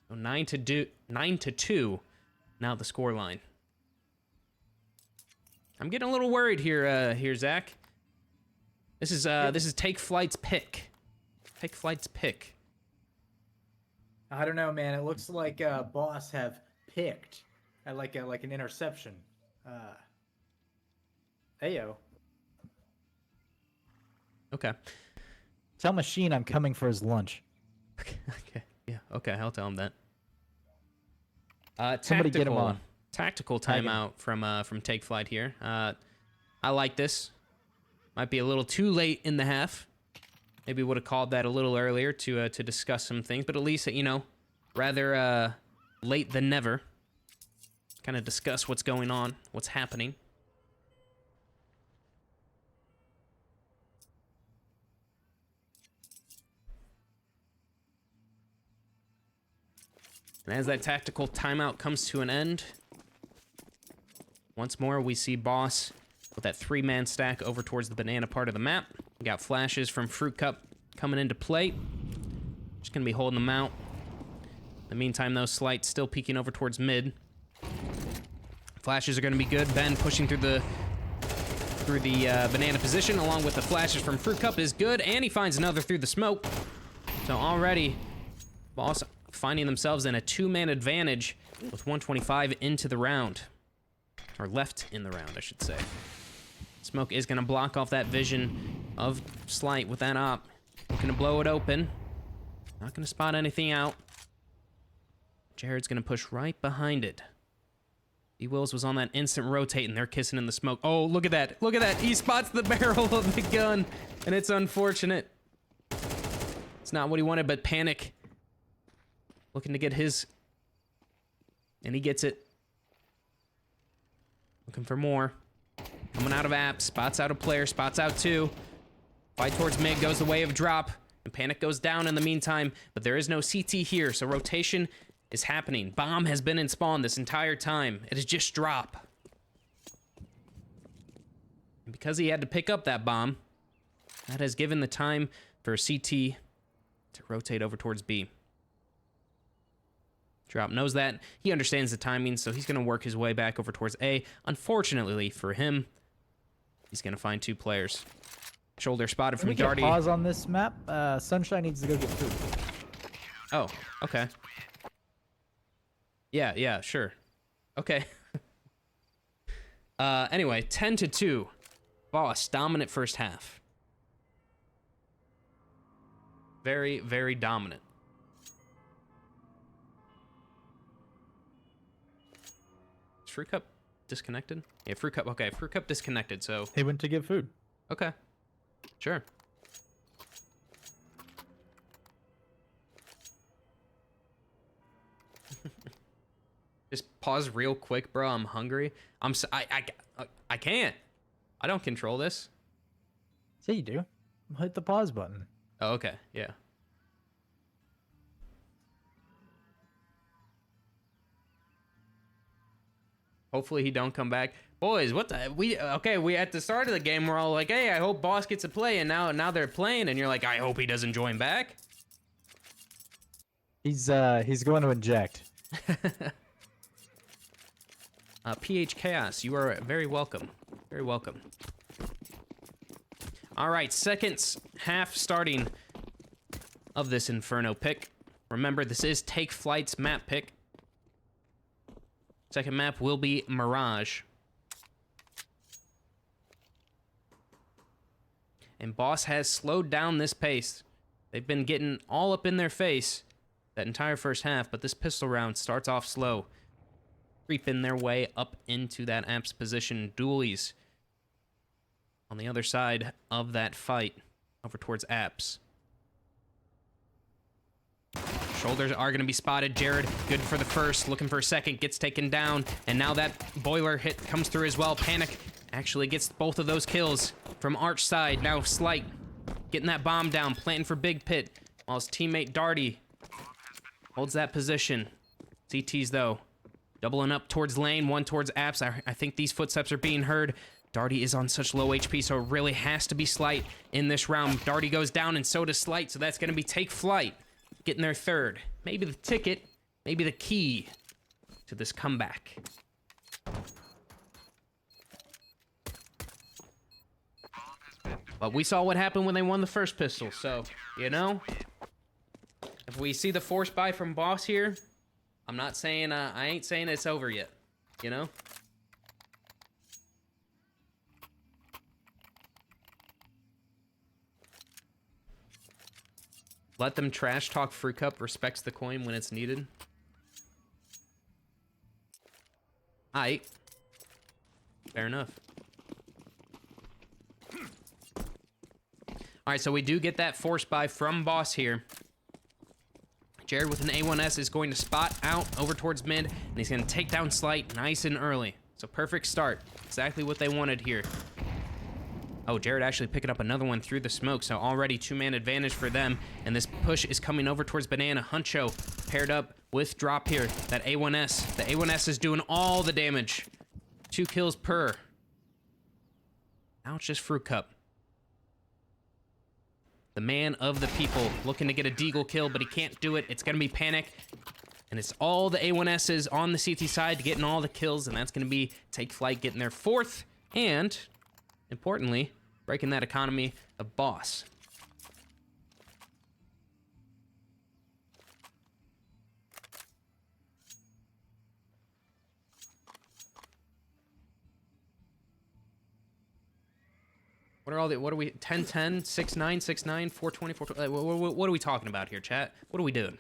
So 9-2. Now the score line. I'm getting a little worried here, Zach. This is Take Flight's pick. Take Flight's pick. I don't know, man. It looks like Boss have picked at like an interception. Ayo. Okay. Tell Machine I'm coming for his lunch. Okay. Yeah. Okay. I'll tell him that. Somebody get him on. Tactical timeout from Take Flight here. I like this. Might be a little too late in the half. Maybe would have called that a little earlier to discuss some things, but at least, you know, rather late than never. Kind of discuss what's going on, what's happening. And as that tactical timeout comes to an end, once more we see Boss with that 3-man stack over towards the banana part of the map. We got flashes from Fruit Cup coming into play. Just gonna be holding them out. In the meantime, though, Flyte still peeking over towards mid. Flashes are gonna be good. Ben pushing through the banana position along with the flashes from Fruit Cup is good, and he finds another through the smoke. So already, Boss finding themselves in a 2-man advantage with 125 into the round. Or left in the round, I should say. Smoke is going to block off that vision of Flyte with that op. Going to blow it open. Not going to spot anything out. Jared's going to push right behind it. B-Wills was on that instant rotate, and they're kissing in the smoke. Oh, look at that. Look at that. He spots the barrel of the gun, and it's unfortunate. It's not what he wanted, but Panic looking to get his, and he gets it. Looking for more. Coming out of apps, spots out a player, spots out 2. Fight towards mid, goes the way of drop, and Panic goes down in the meantime, but there is no CT here, so rotation is happening. Bomb has been in spawn this entire time. It is just drop. And because he had to pick up that bomb, that has given the time for CT to rotate over towards B. Drop knows that. He understands the timing, so he's going to work his way back over towards A. Unfortunately for him, he's going to find 2 players. Shoulder spotted from Can we get Darty. pause on this map? Sunshine needs to go get food. Oh, okay. Yeah, sure. Okay. Anyway, 10-2. Boss, dominant first half. Very, very dominant. Is Fruit Cup disconnected? Yeah, Fruit Cup. Okay, Fruit Cup disconnected, so... He went to get food. Okay. Sure. Just pause real quick, bro. I'm hungry. I can't. I don't control this. Yeah, you do. Hit the pause button. Oh, okay. Yeah. Hopefully he don't come back. Boys, what the we at the start of the game we're all like, "Hey, I hope boss gets a play." And now they're playing and you're like, "I hope he doesn't join back." He's going to inject. PH Chaos, you are very welcome. Very welcome. All right, second half starting of this Inferno pick. Remember, this is Take Flyte's map pick. Second map will be Mirage. And Boss has slowed down this pace. They've been getting all up in their face that entire first half, but this pistol round starts off slow. Creeping their way up into that Apps position. Dualies on the other side of that fight over towards Apps. Shoulders are going to be spotted. Jared, good for the first, looking for a second, gets taken down, and now that boiler hit comes through as well. Panic actually gets both of those kills from Arch side. Now Slight getting that bomb down, planting for Big Pit, while his teammate Darty holds that position. CTs, though, doubling up towards lane, one towards Apps. I think these footsteps are being heard. Darty is on such low HP, so it really has to be Slight in this round. Darty goes down, and so does Slight, so that's going to be Take Flyte getting their third. Maybe the ticket, maybe the key to this comeback. But we saw what happened when they won the first pistol, so, you know, if we see the force buy from Boss here, I'm not saying, I ain't saying it's over yet, you know? Let them trash talk. Fruit Cup respects the coin when it's needed. Aight. Fair enough. Alright, so we do get that force buy from Boss here. Jared with an A1S is going to spot out over towards mid, and he's going to take down Slight nice and early. So perfect start. Exactly what they wanted here. Oh, Jared actually picking up another one through the smoke, so already 2-man advantage for them. And this push is coming over towards Banana. Huncho paired up with Drop here. That A1S. The A1S is doing all the damage. 2 kills per. Now it's just Fruit Cup. The man of the people looking to get a Deagle kill, but he can't do it. It's going to be Panic. And it's all the A1Ss on the CT side getting all the kills, and that's going to be Take Flyte getting their 4th. And importantly, breaking that economy of Boss. What are we, 10-10, 6-9, 6-9, 420, 420, what are we talking about here, chat? What are we doing?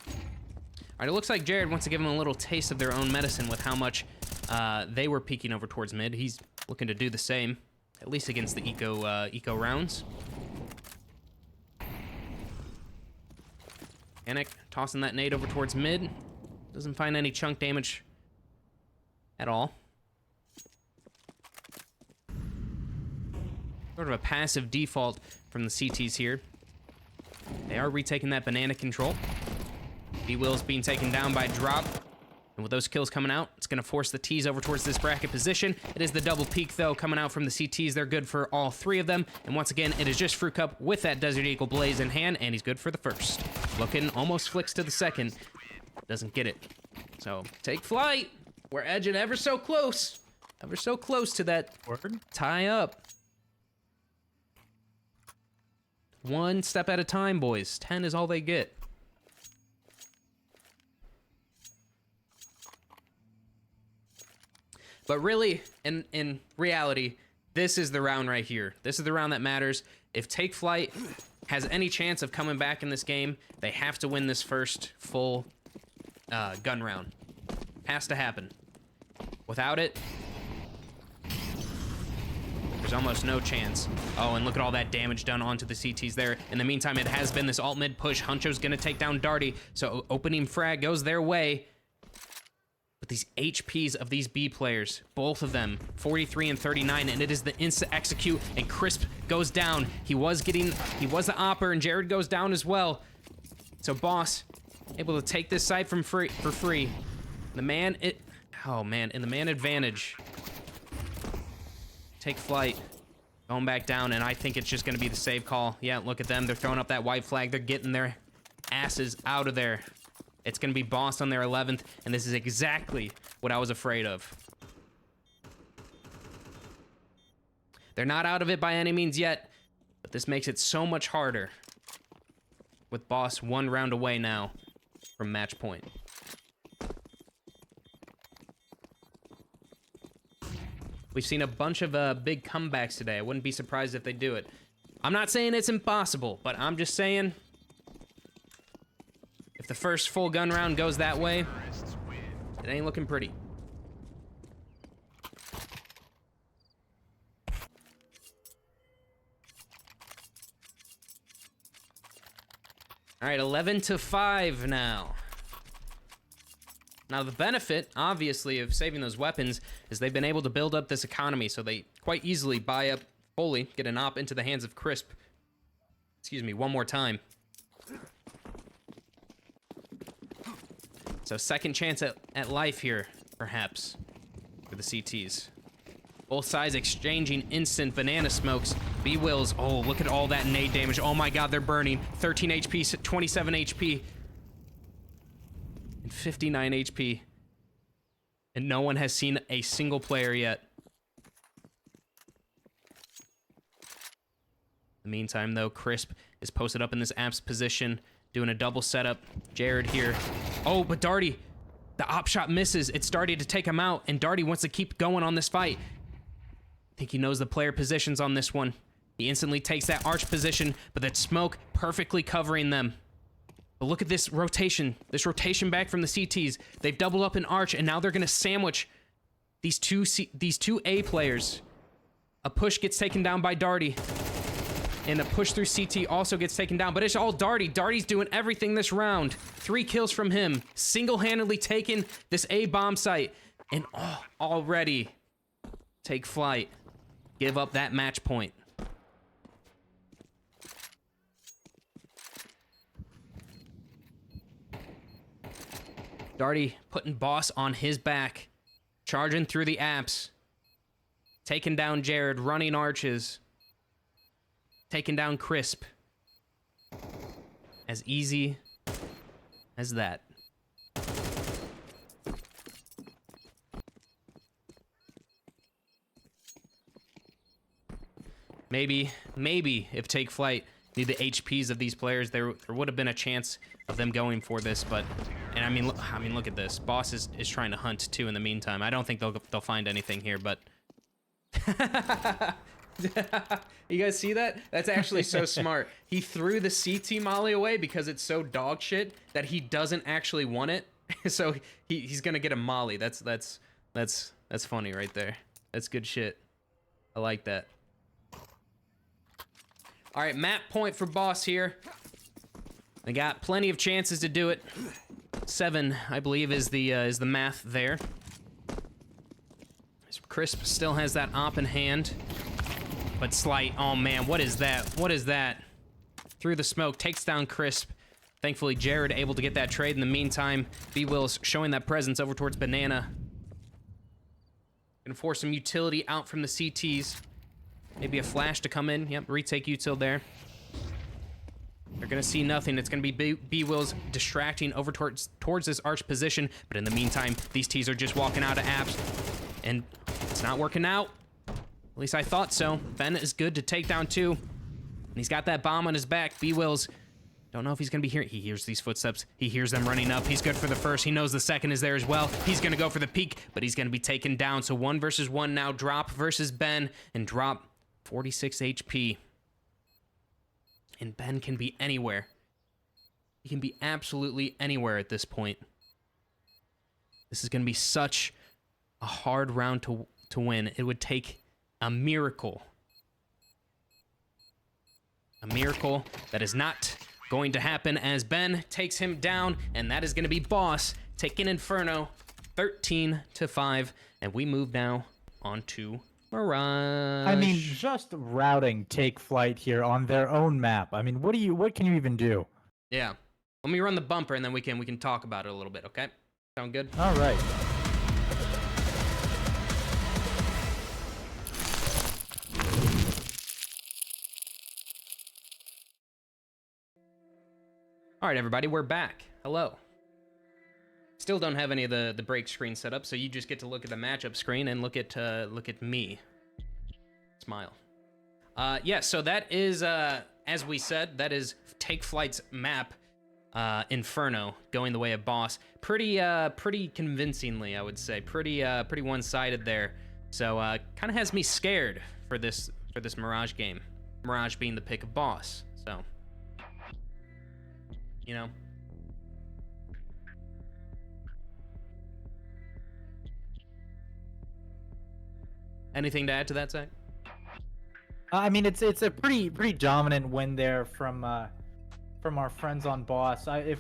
All right, it looks like Jared wants to give them a little taste of their own medicine with how much they were peeking over towards mid. He's looking to do the same, at least against the eco rounds. Panic tossing that nade over towards mid. Doesn't find any chunk damage at all. Sort of a passive default from the CTs here. They are retaking that banana control. B-Will's being taken down by Drop. And with those kills coming out, it's going to force the T's over towards this bracket position. It is the double peak, though, coming out from the CTs. They're good for all 3 of them. And once again, it is just Fruit Cup with that Desert Eagle Blaze in hand, and he's good for the first. Looking, almost flicks to the second. Doesn't get it. So, take flight. We're edging ever so close to that tie up. One step at a time, boys. 10 is all they get. But really, in reality, this is the round right here. This is the round that matters. If Take Flight has any chance of coming back in this game, they have to win this first full gun round. Has to happen. Without it, there's almost no chance. Oh, and look at all that damage done onto the CTs there. In the meantime, it has been this alt mid push. Huncho's gonna take down Darty, so opening frag goes their way. But these HPs of these B players, both of them, 43 and 39, and it is the insta execute, and Crisp goes down. He was the opper, and Jared goes down as well. So Boss able to take this side for free. The man, in the man advantage. Take Flight, going back down, and I think it's just gonna be the save call. Yeah, look at them, they're throwing up that white flag. They're getting their asses out of there. It's gonna be Boss on their 11th, and this is exactly what I was afraid of. They're not out of it by any means yet, but this makes it so much harder. With Boss 1 round away now from match point. We've seen a bunch of big comebacks today. I wouldn't be surprised if they do it. I'm not saying it's impossible, but I'm just saying if the first full gun round goes that way, it ain't looking pretty. All right, 11-5 now. Now, the benefit, obviously, of saving those weapons is they've been able to build up this economy, so they quite easily buy up fully, get an op into the hands of Crisp. Excuse me, one more time. So second chance at life here, perhaps, for the CTs. Both sides exchanging instant banana smokes. B-Wills, oh, look at all that nade damage. Oh my god, they're burning. 13 HP, 27 HP. And 59 HP. And no one has seen a single player yet. In the meantime, though, Crisp is posted up in this apps position, doing a double setup. Jared here. Oh, but Darty, the op shot misses. It's Darty to take him out, and Darty wants to keep going on this fight. I think he knows the player positions on this one. He instantly takes that arch position, but that smoke perfectly covering them. But look at this rotation back from the CTs. They've doubled up in arch, and now they're gonna sandwich these two A players. A push gets taken down by Darty, and a push through CT also gets taken down, but it's all Darty. Darty's doing everything this round. 3 kills from him, single-handedly taking this A bomb site, and already Take Flight. Give up that match point. Darty putting Boss on his back, charging through the apps, taking down Jared, running arches, taking down Crisp. As easy as that. Maybe if Take Flight knew the HPs of these players, there would have been a chance of them going for this, but, and I mean, look at this. Boss is trying to hunt too in the meantime. I don't think they'll find anything here, but you guys see that? That's actually so smart. He threw the CT molly away because it's so dog shit that he doesn't actually want it. So he's gonna get a molly. That's funny right there. That's good shit. I like that. All right, map point for Boss here. They got plenty of chances to do it. 7, I believe, is the math there. Crisp still has that op in hand, but Flyte, oh man, what is that? What is that? Through the smoke, takes down Crisp. Thankfully, Jared able to get that trade in the meantime. B-Will's showing that presence over towards Banana. Gonna force some utility out from the CTs. Maybe a flash to come in. Yep, retake util there. They're gonna see nothing. It's gonna be B-Will's distracting over towards this arch position. But in the meantime, these T's are just walking out of apps. And it's not working out. At least I thought so. Ben is good to take down 2. And he's got that bomb on his back. B-Will's, don't know if he's gonna be here. He hears these footsteps. He hears them running up. He's good for the first. He knows the second is there as well. He's gonna go for the peek, but he's gonna be taken down. So 1 versus 1 now. Drop versus Ben, and Drop 46 HP. And Ben can be anywhere. He can be absolutely anywhere at this point. This is gonna be such a hard round to win. It would take a miracle. A miracle that is not going to happen as Ben takes him down, and that is going to be Boss taking Inferno 13-5, and we move now on to Mirage. I mean, just routing Take Flight here on their own map. I mean, what can you even do? Yeah. Let me run the bumper, and then we can talk about it a little bit, okay? Sound good? All right. All right, everybody, we're back. Hello. Still don't have any of the break screen set up, so you just get to look at the matchup screen and look at me. Smile. Yeah, so that is, as we said, that is Take Flight's map, Inferno, going the way of Boss. Pretty convincingly, I would say. Pretty one-sided there. So, kind of has me scared for this Mirage game. Mirage being the pick of Boss. So, you know. Anything to add to that, Zach? I mean, it's a pretty dominant win there from our friends on Boss. I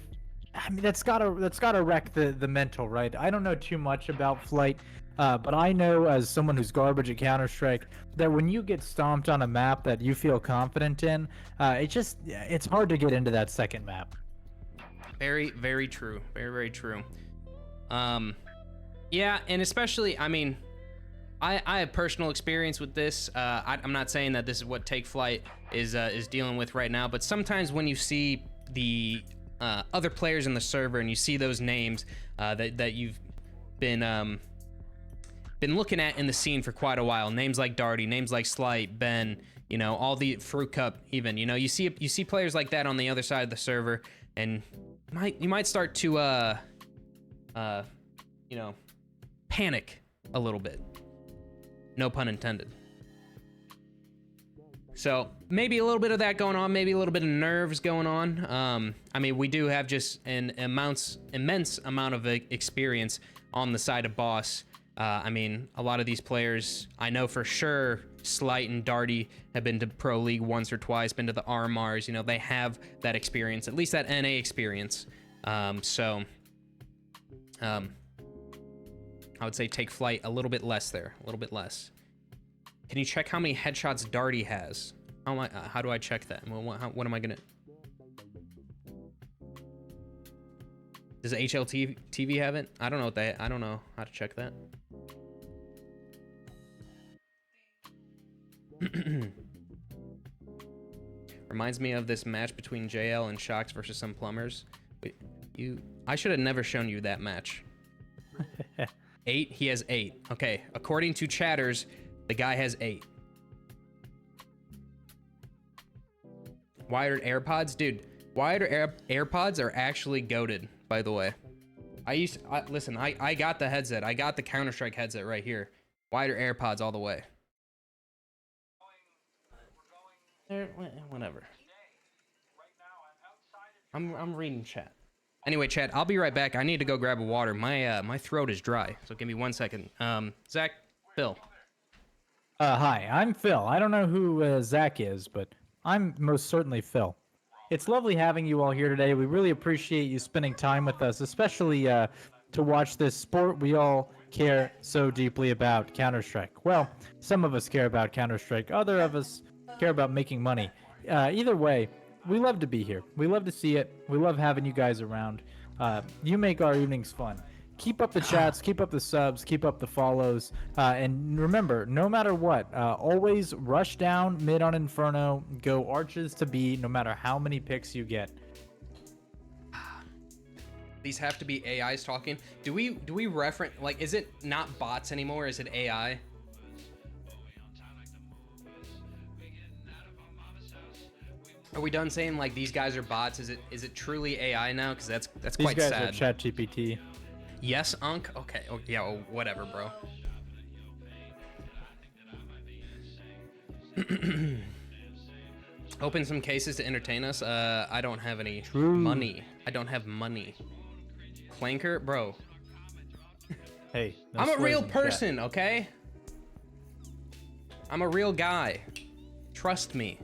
mean, that's gotta wreck the mental, right? I don't know too much about Flyte, but I know as someone who's garbage at Counter-Strike that when you get stomped on a map that you feel confident in, it's hard to get into that second map. Very, very true. Very, very true. Yeah, and especially, I mean, I have personal experience with this. I'm not saying that this is what Take Flight is dealing with right now, but sometimes when you see the other players in the server and you see those names that you've been looking at in the scene for quite a while, names like Darty, names like Slight, Ben, you know, all the Fruit Cup, even, you know, you see players like that on the other side of the server, and you might start to you know, panic a little bit. No pun intended. So maybe a little bit of that going on, maybe a little bit of nerves going on. I mean, we do have just an immense amount of experience on the side of Boss. I mean, a lot of these players, I know for sure, Slight and Darty have been to Pro League once or twice, been to the RMRs, you know, they have that experience, at least that NA experience. So I would say Take Flight a little bit less there, a little bit less. Can you check how many headshots Darty has? How do I check that? What am I gonna? Does HLTV have it? I don't know I don't know how to check that. Reminds me of this match between JL and Shocks versus some plumbers. Wait, I should have never shown you that match. 8, he has 8. Okay, according to chatters, the guy has 8. Wired AirPods? Dude, wired AirPods are actually goated, by the way. Listen, I got the headset. I got the Counter-Strike headset right here. Wired AirPods all the way. Whatever. I'm reading chat. Anyway, chat, I'll be right back. I need to go grab a water. My throat is dry, so give me 1 second. Zach, Phil. Hi, I'm Phil. I don't know who Zach is, but I'm most certainly Phil. It's lovely having you all here today. We really appreciate you spending time with us, especially to watch this sport we all care so deeply about, Counter-Strike. Well, some of us care about Counter-Strike. Other of us care about making money. Either way, we love to be here. We love to see it. We love having you guys around. You make our evenings fun. keep up the chats, keep up the subs, keep up the follows, and remember, no matter what, always rush down mid on Inferno, go arches to B, no matter how many picks you get. These have to be AIs talking. Do we reference, like, is it not bots anymore? Is it AI? Are we done saying like these guys are bots? Is it truly AI now? Because that's quite These guys sad. are chat GPT. Yes, Unc. Okay. Oh, yeah. Well, whatever, bro. Open some cases to entertain us. I don't have any money. I don't have money. Clanker, bro. Hey, no I'm a swears real in the person, okay? I'm a real guy. Trust me.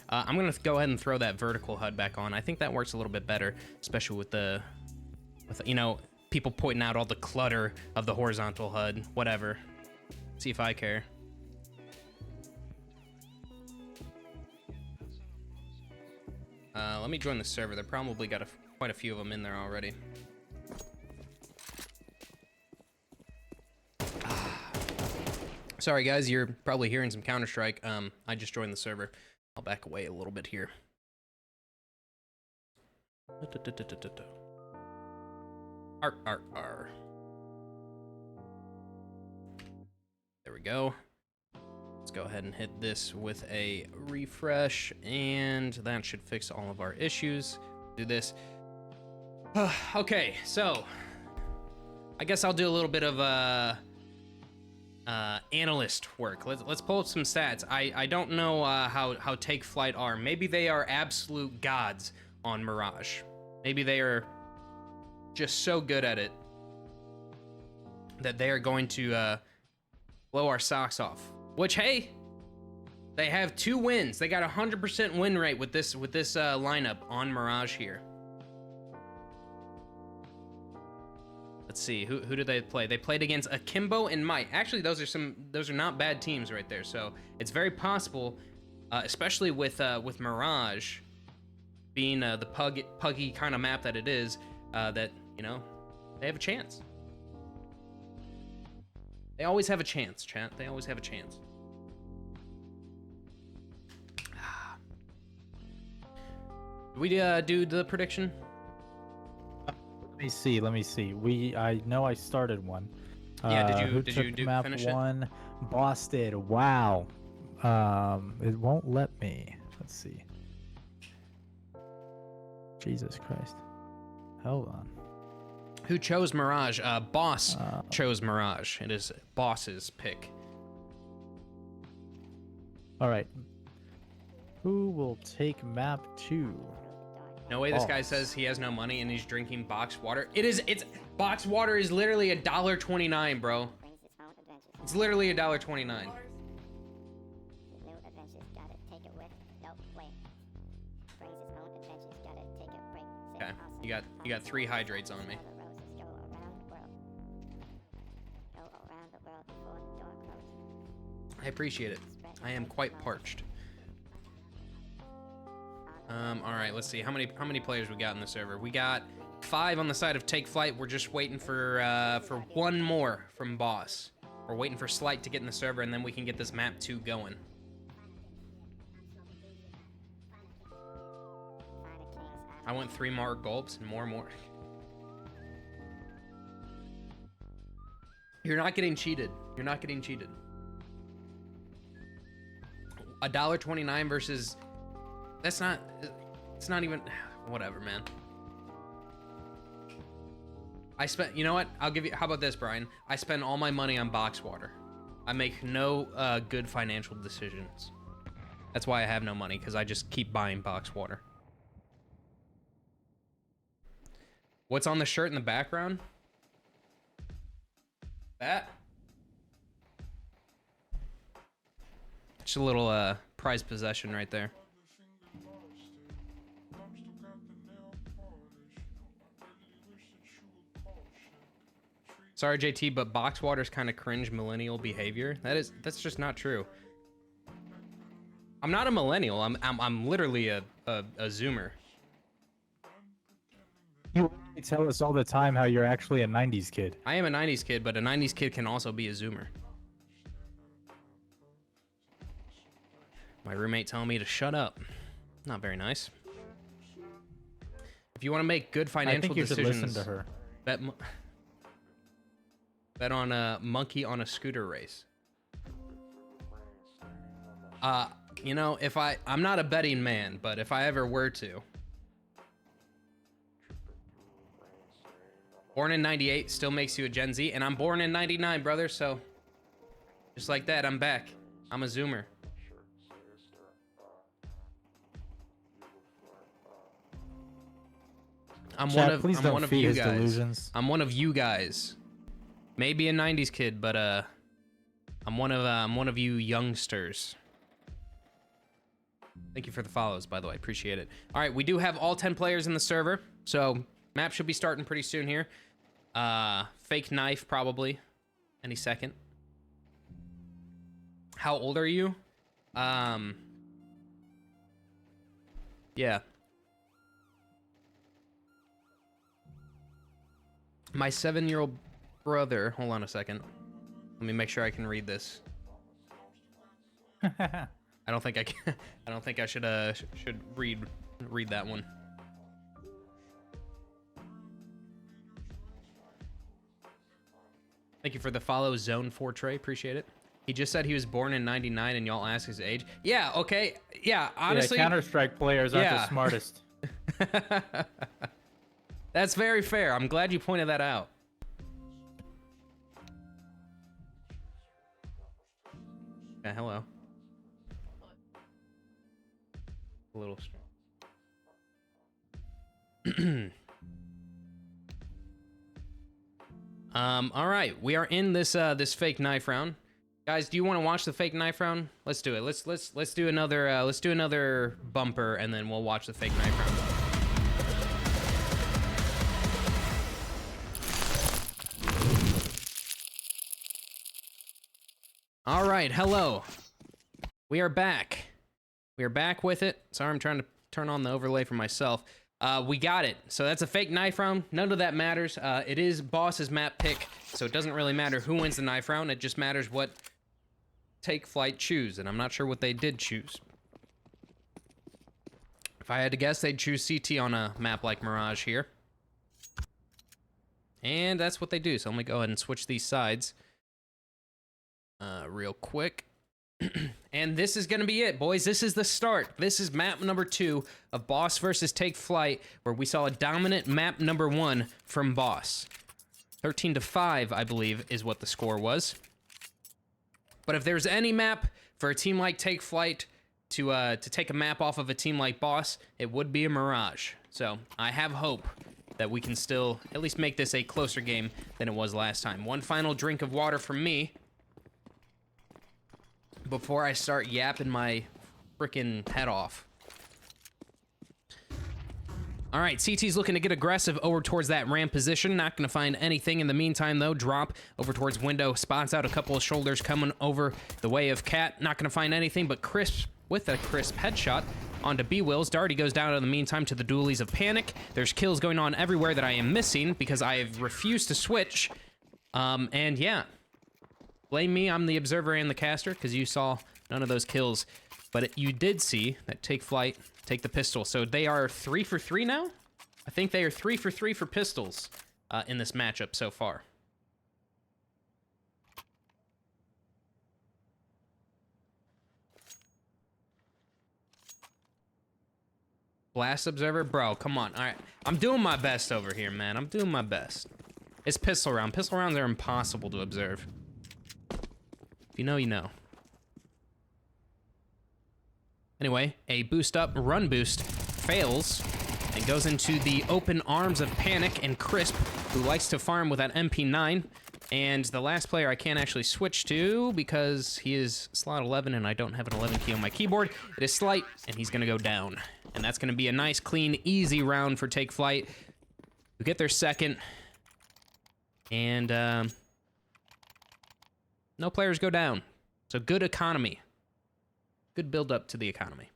I'm gonna go ahead and throw that vertical HUD back on. I think that works a little bit better, especially with you know, people pointing out all the clutter of the horizontal HUD. Whatever. See if I care. Let me join the server. They probably got quite a few of them in there already. Sorry guys, you're probably hearing some Counter-Strike. I just joined the server. I'll back away a little bit here. Arr. There we go. Let's go ahead and hit this with a refresh, and that should fix all of our issues. Do this. Okay, so I guess I'll do a little bit of analyst work. Let's pull up some stats. I don't know how Take Flyte are. Maybe they are absolute gods on Mirage. Maybe they are just so good at it that they are going to blow our socks off. Which, hey, they have 2 wins. They got a 100% win rate with this lineup on Mirage here. Let's see, who did they play? They played against Akimbo and Might. Actually, those are not bad teams right there. So it's very possible, especially with Mirage being the puggy kind of map that it is, that, you know, they have a chance. They always have a chance, chat. They always have a chance. Do we do the prediction? Let me see. I know I started one. Yeah, Who did took you map finish one? It? Boss did. Wow. It won't let me. Let's see. Jesus Christ. Hold on. Who chose Mirage? Boss chose Mirage. It is Boss's pick. All right. Who will take map 2? No way this guy says he has no money and he's drinking boxed water. It's boxed water is literally $1.29, bro. It's literally $1.29. Okay, you got 3 hydrates on me. I appreciate it. I am quite parched. All right, let's see how many players we got in the server. We got 5 on the side of Take Flyte. We're just waiting for 1 more from Boss. We're waiting for Slight to get in the server, and then we can get this map 2 going. I want 3 more gulps and more. You're not getting cheated. You're not getting cheated. $1.29 versus. It's not even, whatever, man. You know what? I'll give you, how about this, Brian? I spend all my money on box water. I make no good financial decisions. That's why I have no money, because I just keep buying box water. What's on the shirt in the background? That? Just a little prized possession right there. Sorry, JT, but box water's kind of cringe millennial behavior. That's just not true. I'm not a millennial. I'm literally a zoomer. You tell us all the time how you're actually a 90s kid. I am a 90s kid, but a 90s kid can also be a Zoomer. My roommate telling me to shut up. Not very nice. If you want to make good financial I think you decisions, should listen to her. Bet on a monkey on a scooter race. You know, if I'm not a betting man, but if I ever were to. Born in 98 still makes you a Gen Z, and I'm born in 99, brother, so just like that, I'm back. I'm a Zoomer. I'm one of you guys. Delusions. I'm one of you guys. Maybe a 90s kid, but I'm one of you youngsters. Thank you for the follows, by the way. Appreciate it. All right, we do have all 10 players in the server, so map should be starting pretty soon here. Fake knife probably any second. How old are you? Yeah. My 7-year-old brother, hold on a second. Let me make sure I can read this. I don't think I can. I don't think I should read that one. Thank you for the follow, Zone 4 Trey. Appreciate it. He just said he was born in 99 and y'all ask his age. Yeah, okay. Yeah, honestly. Yeah, Counter-Strike players aren't the smartest. That's very fair. I'm glad you pointed that out. Yeah, hello. A little strong. All right, we are in this this fake knife round. Guys, do you want to watch the fake knife round? Let's do it. Let's do another bumper, and then we'll watch the fake knife round. All right, hello. We are back. We are back with it. Sorry, I'm trying to turn on the overlay for myself. We got it. So that's a fake knife round. None of that matters. It is Boss's map pick, so it doesn't really matter who wins the knife round. It just matters what Take Flyte choose, and I'm not sure what they did choose. If I had to guess, they'd choose CT on a map like Mirage here. And that's what they do. So let me go ahead and switch these sides real quick. And this is going to be it, boys. This is the start. This is map number 2 of Boss versus Take Flyte, where we saw a dominant map number 1 from Boss. 13-5, I believe, is what the score was. But if there's any map for a team like Take Flyte to take a map off of a team like Boss, it would be a Mirage. So I have hope that we can still at least make this a closer game than it was last time. One final drink of water from me before I start yapping my freaking head off. All right, CT's looking to get aggressive over towards that ramp position. Not going to find anything in the meantime, though. Drop over towards window. Spots out a couple of shoulders coming over the way of Cat. Not going to find anything but Crisp with a crisp headshot onto B-Wills. Darty goes down in the meantime to the dualies of Panic. There's kills going on everywhere that I am missing because I have refused to switch. And yeah. Blame me, I'm the observer and the caster, because you saw none of those kills. But you did see that Take Flyte take the pistol. So they are 3 for 3 now? I think they are 3 for 3 for pistols in this matchup so far. Blast observer? Bro, come on. All right. I'm doing my best over here, man. I'm doing my best. It's pistol round. Pistol rounds are impossible to observe. If you know, you know. Anyway, a boost up, run boost, fails, and goes into the open arms of Panic and Crisp, who likes to farm with that MP9. And the last player I can't actually switch to because he is slot 11 and I don't have an 11 key on my keyboard. It is Slight, and he's gonna go down. And that's gonna be a nice, clean, easy round for Take Flyte, who get their second. And, no players go down. So good economy. Good build up to the economy.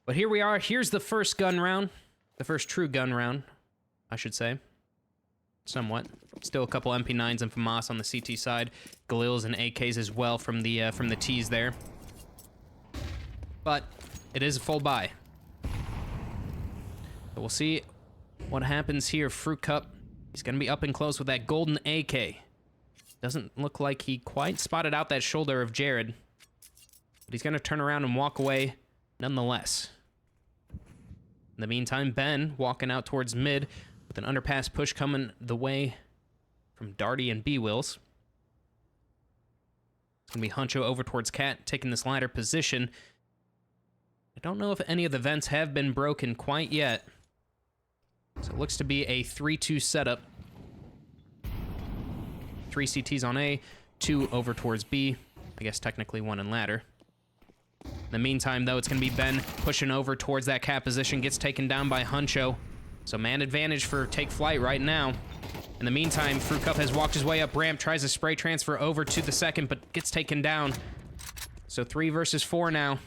But here we are. Here's the first gun round. The first true gun round, I should say. Somewhat. Still a couple MP9s and FAMAS on the CT side. Galils and AKs as well from the T's there. But it is a full buy. So we'll see what happens here. Fruit Cup, he's going to be up and close with that golden AK. Doesn't look like he quite spotted out that shoulder of Jared. But he's going to turn around and walk away nonetheless. In the meantime, Ben walking out towards mid with an underpass push coming the way from Darty and B-Wills. It's going to be Huncho over towards Cat, taking this ladder position. I don't know if any of the vents have been broken quite yet. So it looks to be a 3-2 setup. 3 CTs on A, 2 over towards B. I guess technically 1 in ladder. In the meantime, though, it's going to be Ben pushing over towards that Cat position. Gets taken down by Huncho. So man advantage for Take Flight right now. In the meantime, Fruit Cup has walked his way up ramp, tries to spray transfer over to the second, but gets taken down. So 3 versus 4 now.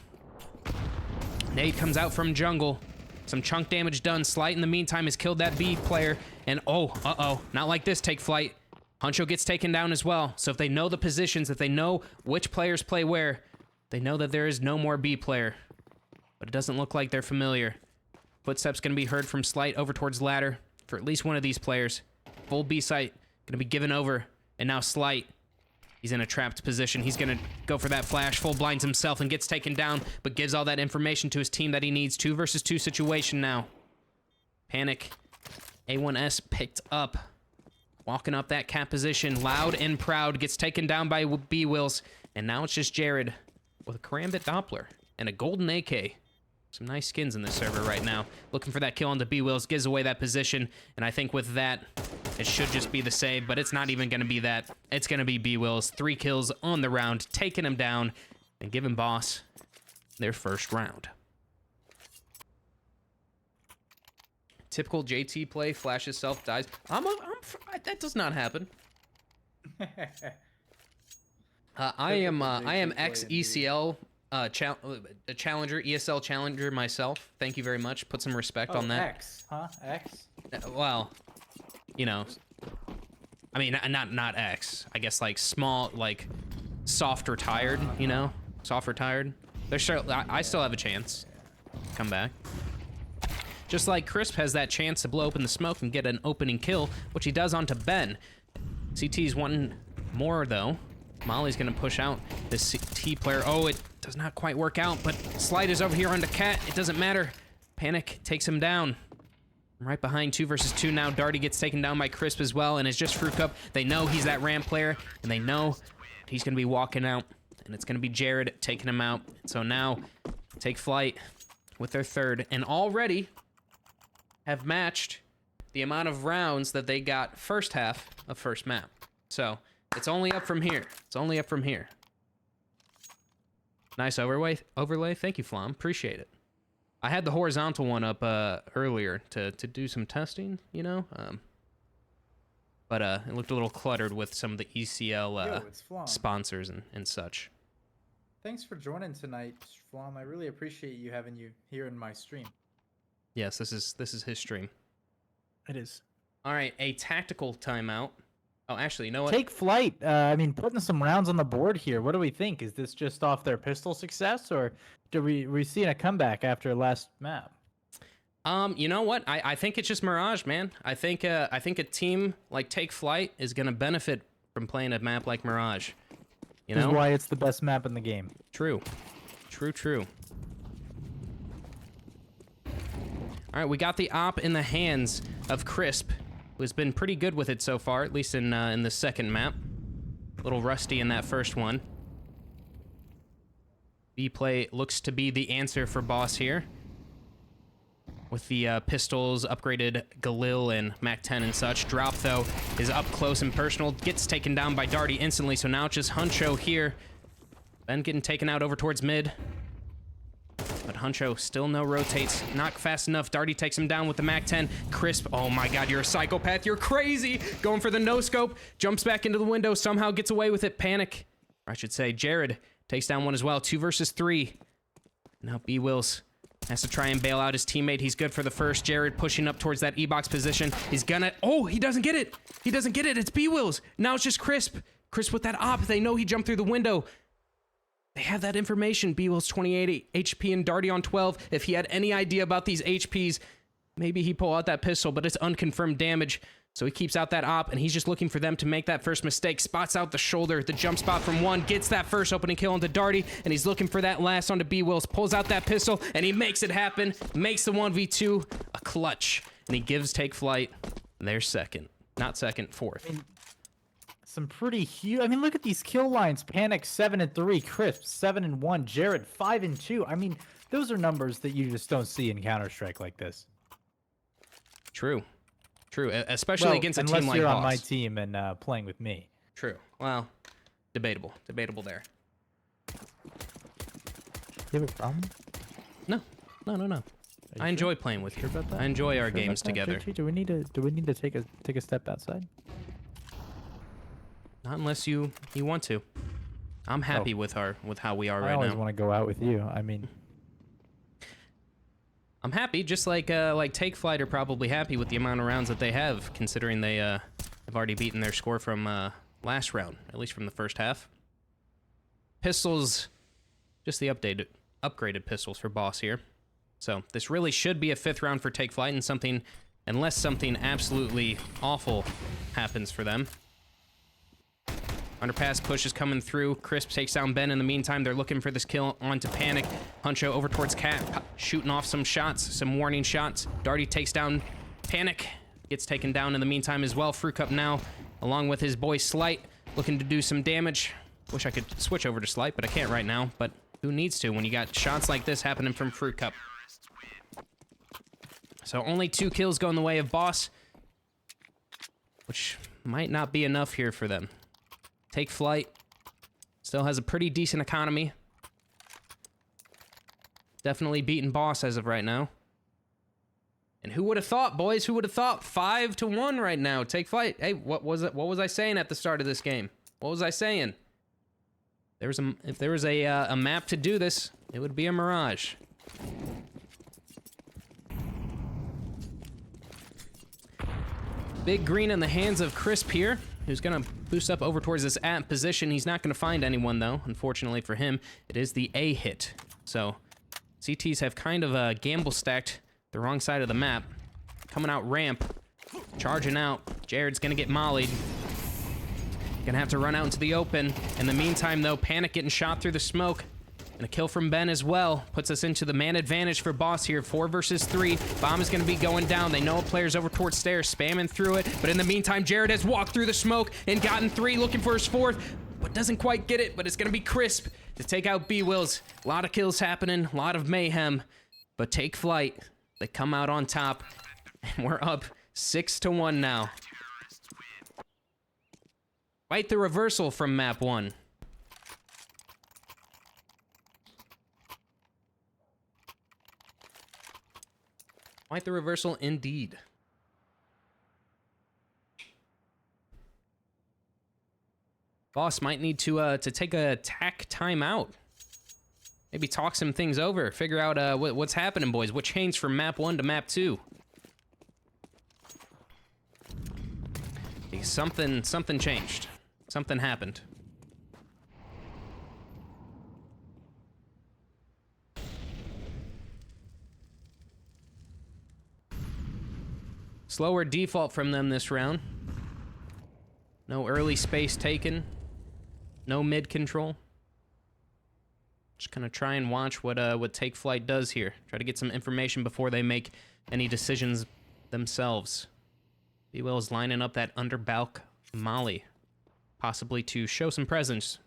Nate comes out from jungle. Some chunk damage done. Flyte in the meantime has killed that B player. And oh, not like this, Take Flight. Huncho gets taken down as well. So if they know the positions, if they know which players play where, they know that there is no more B player. But it doesn't look like they're familiar. Footsteps going to be heard from Flyte over towards ladder for at least one of these players. Full B site going to be given over. And now Flyte, he's in a trapped position. He's going to go for that flash. Full blinds himself and gets taken down, but gives all that information to his team that he needs. 2 versus 2 situation now. Panic. A1S picked up. Walking up that Cat position. Loud and proud. Gets taken down by B-Wills. And now it's just Jared with a Karambit Doppler and a golden AK. Some nice skins in this server right now. Looking for that kill on the B-Wills. Gives away that position. And I think with that, it should just be the save. But it's not even going to be that. It's going to be B-Wills. 3 kills on the round. Taking him down. And giving Boss their first round. Typical JT play. Flashes self, dies. That does not happen. I am ex-ECL challenger, ESL challenger myself. Thank you very much. Put some respect on that. X, huh? X? Well, you know, I mean, not X. I guess like small, like soft retired. You know, soft retired. There's sure I still have a chance. Come back. Just like Crisp has that chance to blow open the smoke and get an opening kill, which he does onto Ben. CT's one more though. Molly's gonna push out this T player. Oh, it does not quite work out, but Flyte is over here onto Cat. It doesn't matter. Panic takes him down. Right behind 2 versus 2 now. Darty gets taken down by Crisp as well, and it's just Fruit Cup. They know he's that ramp player, and they know he's gonna be walking out, and it's gonna be Jared taking him out. So now, Take Flight with their third, and already have matched the amount of rounds that they got first half of first map. So it's only up from here. It's only up from here. Nice overlay. Thank you, Flom. Appreciate it. I had the horizontal one up earlier to do some testing, you know. But it looked a little cluttered with some of the ECL sponsors and such. Thanks for joining tonight, Flom. I really appreciate you having you here in my stream. Yes, this is his stream. It is. All right, a tactical timeout. Oh, actually, you know what? Take Flight. I mean, putting some rounds on the board here. What do we think? Is this just off their pistol success, or do we see a comeback after last map? You know what? I think it's just Mirage, man. I think a team like Take Flight is gonna benefit from playing a map like Mirage. You know? This is why it's the best map in the game. True. All right, we got the op in the hands of Crisp, who's been pretty good with it so far, at least in the second map. A little rusty in that first one. B-play looks to be the answer for Boss here. With the pistols, upgraded Galil and MAC-10 and such. Drop, though, is up close and personal. Gets taken down by Darty instantly, so now it's just Huncho here. Ben getting taken out over towards mid. But Huncho still no rotates. Not fast enough. Darty takes him down with the MAC-10. Crisp, oh my god, you're a psychopath. You're crazy. Going for the no-scope. Jumps back into the window. Somehow gets away with it. Panic. Or I should say, Jared takes down one as well. 2 versus 3. Now B-Wills Has to try and bail out his teammate. He's good for the first. Jared pushing up towards that E-box position. He's gonna... Oh, he doesn't get it. He doesn't get it. It's B-Wills. Now it's just Crisp. Crisp with that op. They know he jumped through the window. They have that information. B-Wills 28 HP and Darty on 12. If he had any idea about these HPs, maybe he pull out that pistol, but it's unconfirmed damage. So he keeps out that op, and he's just looking for them to make that first mistake. Spots out the shoulder, the jump spot from one, gets that first opening kill onto Darty, and he's looking for that last onto B-Wills, pulls out that pistol, and he makes it happen, makes the 1v2 a clutch, and he gives Take Flight their second. Not second, fourth. I mean, some pretty huge... I mean, look at these kill lines. Panic 7-3, Crisp 7-1, Jared 5-2. I mean, those are numbers that you just don't see in Counter-Strike like this. True. True, especially against a team like Unless you're Boss. on my team and playing with me. True. Well, debatable. Debatable there. You have a problem? No. I enjoy playing with you. I enjoy our games together. Do we need to take a step outside? Not unless you want to. I'm happy with how we are right now. I always want to go out with you. I mean, I'm happy, just like Take Flight are probably happy with the amount of rounds that they have, considering they have already beaten their score from last round, at least from the first half. Pistols, just the upgraded pistols for Boss here. So this really should be a 5th round for Take Flight, and unless something absolutely awful happens for them. Underpass push is coming through. Crisp takes down Ben. In the meantime, they're looking for this kill onto Panic. Huncho over towards Cat, shooting off some shots, some warning shots. Darty takes down Panic. Gets taken down in the meantime as well. Fruit Cup now, along with his boy Flyte, looking to do some damage. Wish I could switch over to Flyte, but I can't right now. But who needs to when you got shots like this happening from Fruit Cup? So only 2 kills go in the way of Boss, which might not be enough here for them. Take Flight still has a pretty decent economy. Definitely beating Boss as of right now. And who would have thought, boys? Who would have thought? 5-1 right now. Take Flight. Hey, what was it? What was I saying at the start of this game? What was I saying? If there was a map to do this, it would be a Mirage. Big green in the hands of Crisp here, who's gonna boost up over towards this amp position. He's not gonna find anyone though, unfortunately for him. It is the A hit. So CTs have kind of gamble stacked the wrong side of the map. Coming out ramp, charging out. Jared's gonna get mollied. Gonna have to run out into the open. In the meantime though, Panic getting shot through the smoke. And a kill from Ben as well. Puts us into the man advantage for Boss here. 4 versus 3. Bomb is going to be going down. They know a player's over towards stairs, spamming through it. But in the meantime, Jared has walked through the smoke and gotten 3, looking for his 4th. But doesn't quite get it. But it's going to be Crisp to take out B-Wills. A lot of kills happening. A lot of mayhem. But Take Flight. They come out on top. And we're up 6-1 now. Fight the reversal from map 1. Quite the reversal indeed. Boss might need to take a tack timeout. Maybe talk some things over. Figure out what's happening, boys. What changed from map 1 to map 2? Something changed. Something happened. Slower default from them this round. No early space taken. No mid control. Just gonna try and watch what Take Flight does here. Try to get some information before they make any decisions themselves. B-Will is lining up that underbalk molly, possibly to show some presence.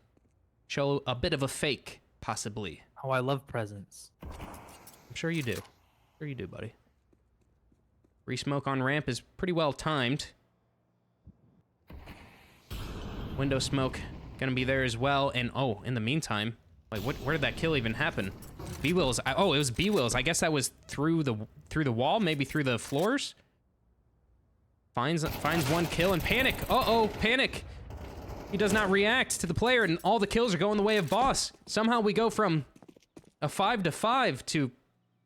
Show a bit of a fake, possibly. Oh, I love presents. I'm sure you do. Sure you do, buddy. Re-smoke on ramp is pretty well timed. Window smoke gonna be there as well. And oh, in the meantime, like where did that kill even happen? B-Wills. Oh, it was B-Wills. I guess that was through the wall, maybe through the floors. Finds 1 kill and Panic. Uh-oh, Panic. He does not react to the player, and all the kills are going the way of Boss. Somehow we go from a 5-5 to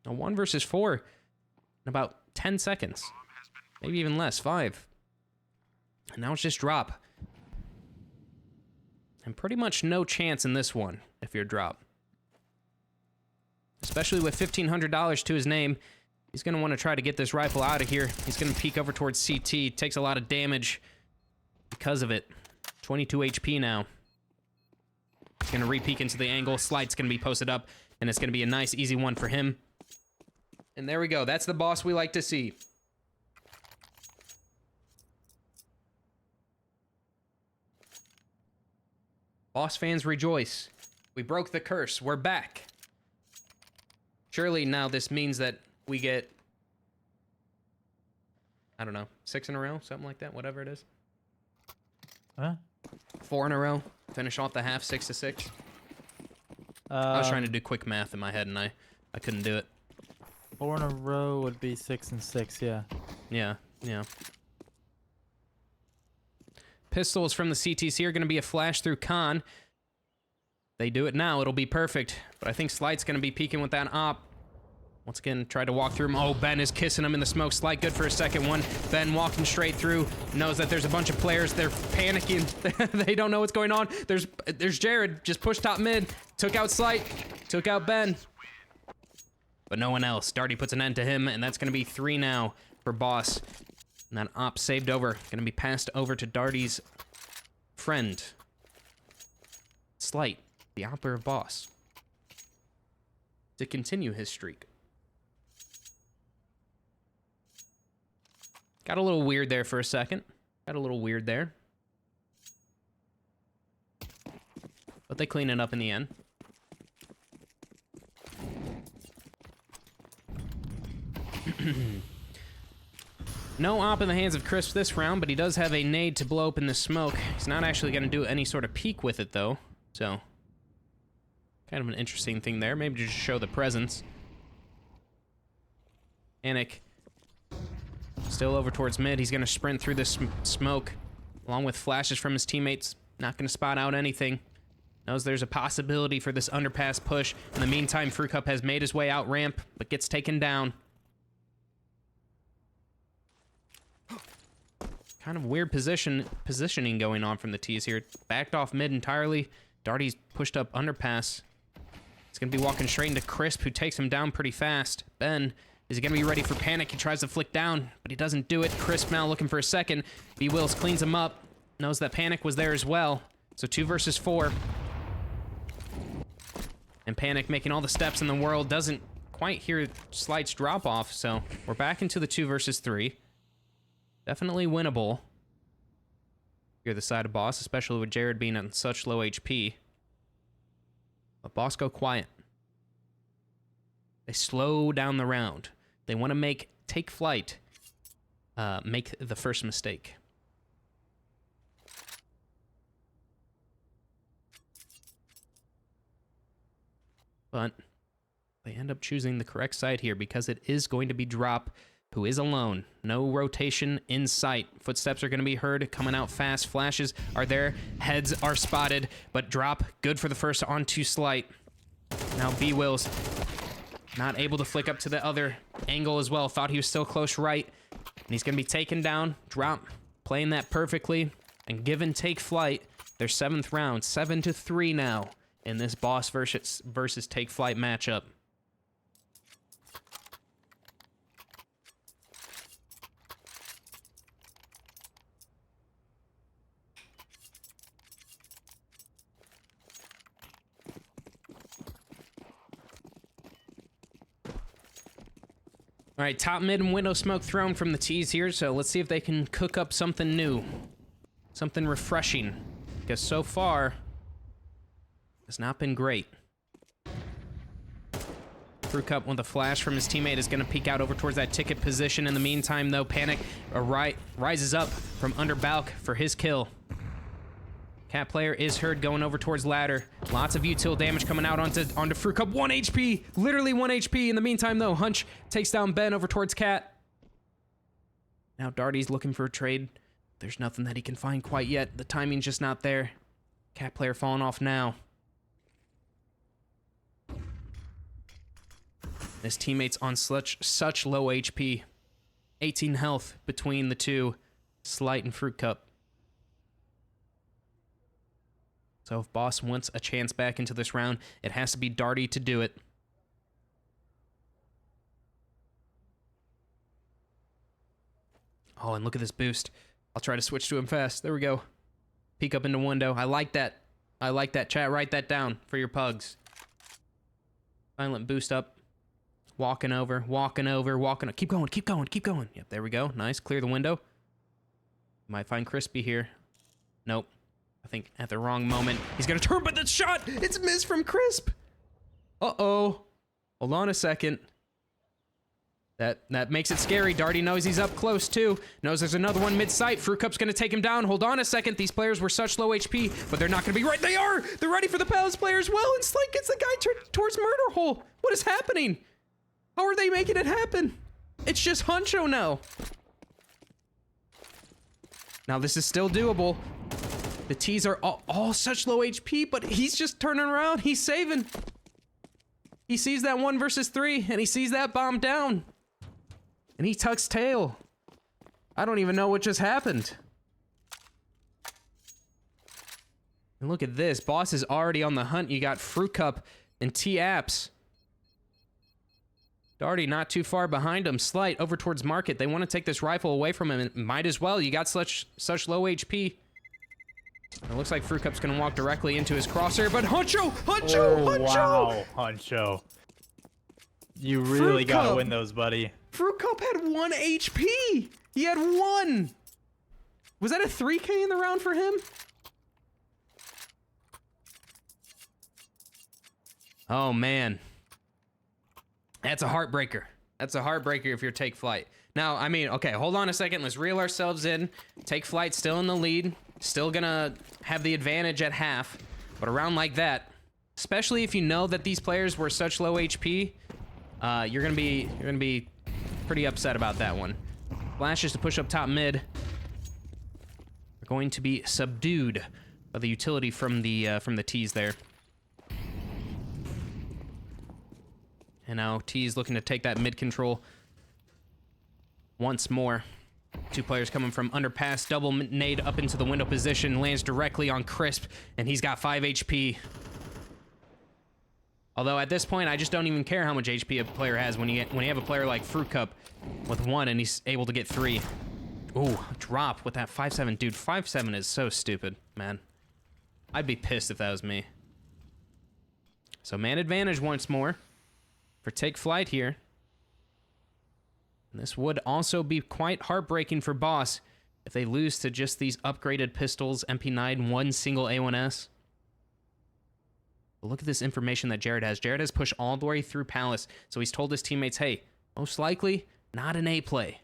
A 1 versus 4 in about 10 seconds. Maybe even less, 5. And now it's just drop. And pretty much no chance in this one if you're drop. Especially with $1,500 to his name. He's going to want to try to get this rifle out of here. He's going to peek over towards CT. Takes a lot of damage because of it. 22 HP now. He's going to re-peek into the angle. Flyte's going to be posted up. And it's going to be a nice, easy one for him. And there we go. That's the boss we like to see. Boss fans rejoice. We broke the curse. We're back. Surely now this means that we get, I don't know, 6 in a row? Something like that, whatever it is. Huh? 4 in a row. Finish off the half, 6-6. I was trying to do quick math in my head and I couldn't do it. 4 in a row would be 6 and 6, yeah. Yeah. Pistols from the CTC are going to be a flash through Khan. They do it now, it'll be perfect. But I think Flyte's going to be peeking with that op. Once again, try to walk through him. Oh, Ben is kissing him in the smoke. Flyte good for a second one. Ben walking straight through. Knows that there's a bunch of players. They're panicking. They don't know what's going on. There's Jared. Just pushed top mid. Took out Flyte. Took out Ben. But no one else. Darty puts an end to him, and that's going to be 3 now for Boss. And that op saved over. Going to be passed over to Darty's friend. Flyte, the opera of Boss. To continue his streak. Got a little weird there for a second. Got a little weird there. But they clean it up in the end. No op in the hands of Crisp this round, but he does have a nade to blow open the smoke. He's not actually going to do any sort of peek with it, though. So, kind of an interesting thing there. Maybe just show the presence. Anik. Still over towards mid. He's going to sprint through this smoke, along with flashes from his teammates. Not going to spot out anything. Knows there's a possibility for this underpass push. In the meantime, Frucup has made his way out ramp, but gets taken down. Kind of weird positioning going on from the T's here. Backed off mid entirely. Darty's pushed up underpass. He's going to be walking straight into Crisp, who takes him down pretty fast. Ben, is he going to be ready for panic? He tries to flick down, but he doesn't do it. Crisp now looking for a second. B-Wills cleans him up. Knows that panic was there as well. So 2 versus 4. And Panic making all the steps in the world. Doesn't quite hear Flyte's drop off. So we're back into the 2 versus 3. Definitely winnable. You're the side of Boss, especially with Jared being on such low HP. But Boss go quiet. They slow down the round. They want to take Flyte, make the first mistake. But they end up choosing the correct side here because it is going to be Drop, who is alone. No rotation in sight. Footsteps are going to be heard, coming out fast. Flashes are there. Heads are spotted, but Drop, good for the first onto Flyte. Now B-Wills, not able to flick up to the other angle as well. Thought he was still close right. And he's going to be taken down. Drop, playing that perfectly. And give and take Flyte. Their 7th round, 7-3 now in this Boss versus Take Flyte matchup. All right, top mid and window smoke thrown from the T's here, so let's see if they can cook up something new. Something refreshing. Because so far, it's not been great. Frucup with a flash from his teammate is going to peek out over towards that ticket position. In the meantime, though, Panic rises up from under Balk for his kill. Cat player is heard going over towards ladder. Lots of util damage coming out onto Frucup. 1 HP! Literally 1 HP. In the meantime, though, Hunch takes down Ben over towards Cat. Now Darty's looking for a trade. There's nothing that he can find quite yet. The timing's just not there. Cat player falling off now. His teammates on such low HP. 18 health between the two, Flyte and Fruit Cup. So if Boss wants a chance back into this round, it has to be Darty to do it. Oh, and look at this boost. I'll try to switch to him fast. There we go. Peek up into window. I like that. I like that. Chat, write that down for your pugs. Silent boost up. Walking over, walking over, walking. Keep going, keep going, keep going. Yep, there we go. Nice. Clear the window. Might find Crispy here. Nope. I think at the wrong moment. He's gonna turn, but the shot! It's missed from Crisp! Uh-oh. Hold on a second. That makes it scary. Darty knows he's up close, too. Knows there's another one mid-sight. Fruit Cup's gonna take him down. Hold on a second. These players were such low HP, but they're not gonna be right. They are! They're ready for the Palace player as well, and Flyte gets the guy towards Murder Hole. What is happening? How are they making it happen? It's just Huncho now. Now, this is still doable. The T's are all such low HP, but he's just turning around. He's saving. He sees that 1 versus 3, and he sees that bomb down. And he tucks tail. I don't even know what just happened. And look at this. Boss is already on the hunt. You got Fruit Cup and T-Apps. Darty not too far behind him. Flyte over towards Market. They want to take this rifle away from him, and might as well. You got such low HP. It looks like Fruit Cup's gonna walk directly into his crosshair, but Huncho! Wow, Huncho. You really gotta win those, buddy. Fruit Cup had 1 HP! He had 1! Was that a 3K in the round for him? Oh, man. That's a heartbreaker. That's a heartbreaker if you're Take Flyte. Now, I mean, okay, hold on a second. Let's reel ourselves in. Take Flyte still in the lead. Still gonna have the advantage at half. But around like that, especially if you know that these players were such low HP, you're gonna be pretty upset about that one. Flashes to push up top mid are going to be subdued by the utility from the T's there. And now T's looking to take that mid control once more. 2 players coming from underpass, double nade up into the window position, lands directly on Crisp, and he's got 5 HP. Although at this point, I just don't even care how much HP a player has when you have a player like Fruit Cup with 1 and he's able to get 3. Ooh, drop with that 5-7. Dude, 5-7 is so stupid, man. I'd be pissed if that was me. So man advantage once more for Take Flyte here. And this would also be quite heartbreaking for Boss if they lose to just these upgraded pistols, MP9, 1 single A1S. But look at this information that Jared has. Jared has pushed all the way through Palace, so he's told his teammates, hey, most likely, not an A play.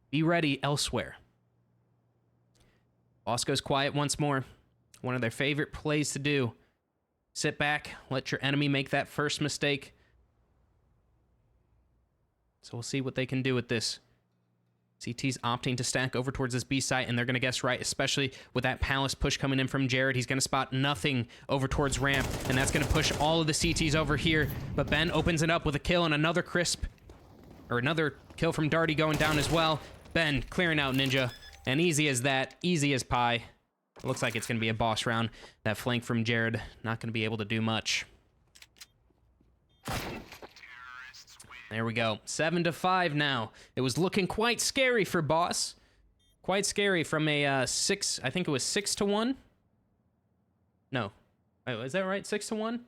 Be ready elsewhere. Boss goes quiet once more. One of their favorite plays to do. Sit back, let your enemy make that first mistake. So we'll see what they can do with this. CT's opting to stack over towards this B site, and they're going to guess right, especially with that Palace push coming in from Jared. He's going to spot nothing over towards ramp, and that's going to push all of the CTs over here. But Ben opens it up with a kill and another Crisp, or another kill from Darty going down as well. Ben clearing out Ninja, and easy as that, easy as pie. It looks like it's going to be a boss round. That flank from Jared, not going to be able to do much. There we go. 7-5 now. It was looking quite scary for Boss. Quite scary from a 6, I think it was 6-1. No. Wait, is that right? 6-1?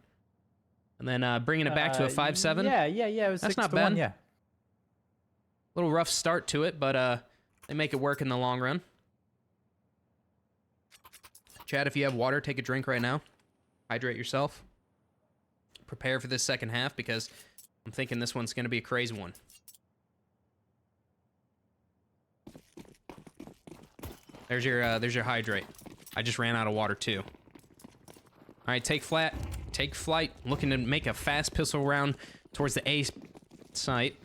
And then bringing it back to a 5-7? Yeah, it was 6-1, That's not bad. yeah. Little rough start to it, but they make it work in the long run. Chad, if you have water, take a drink right now. Hydrate yourself. Prepare for this second half, because I'm thinking this one's going to be a crazy one. There's your hydrate. I just ran out of water too. All right, Take Flyte, looking to make a fast pistol round towards the A site.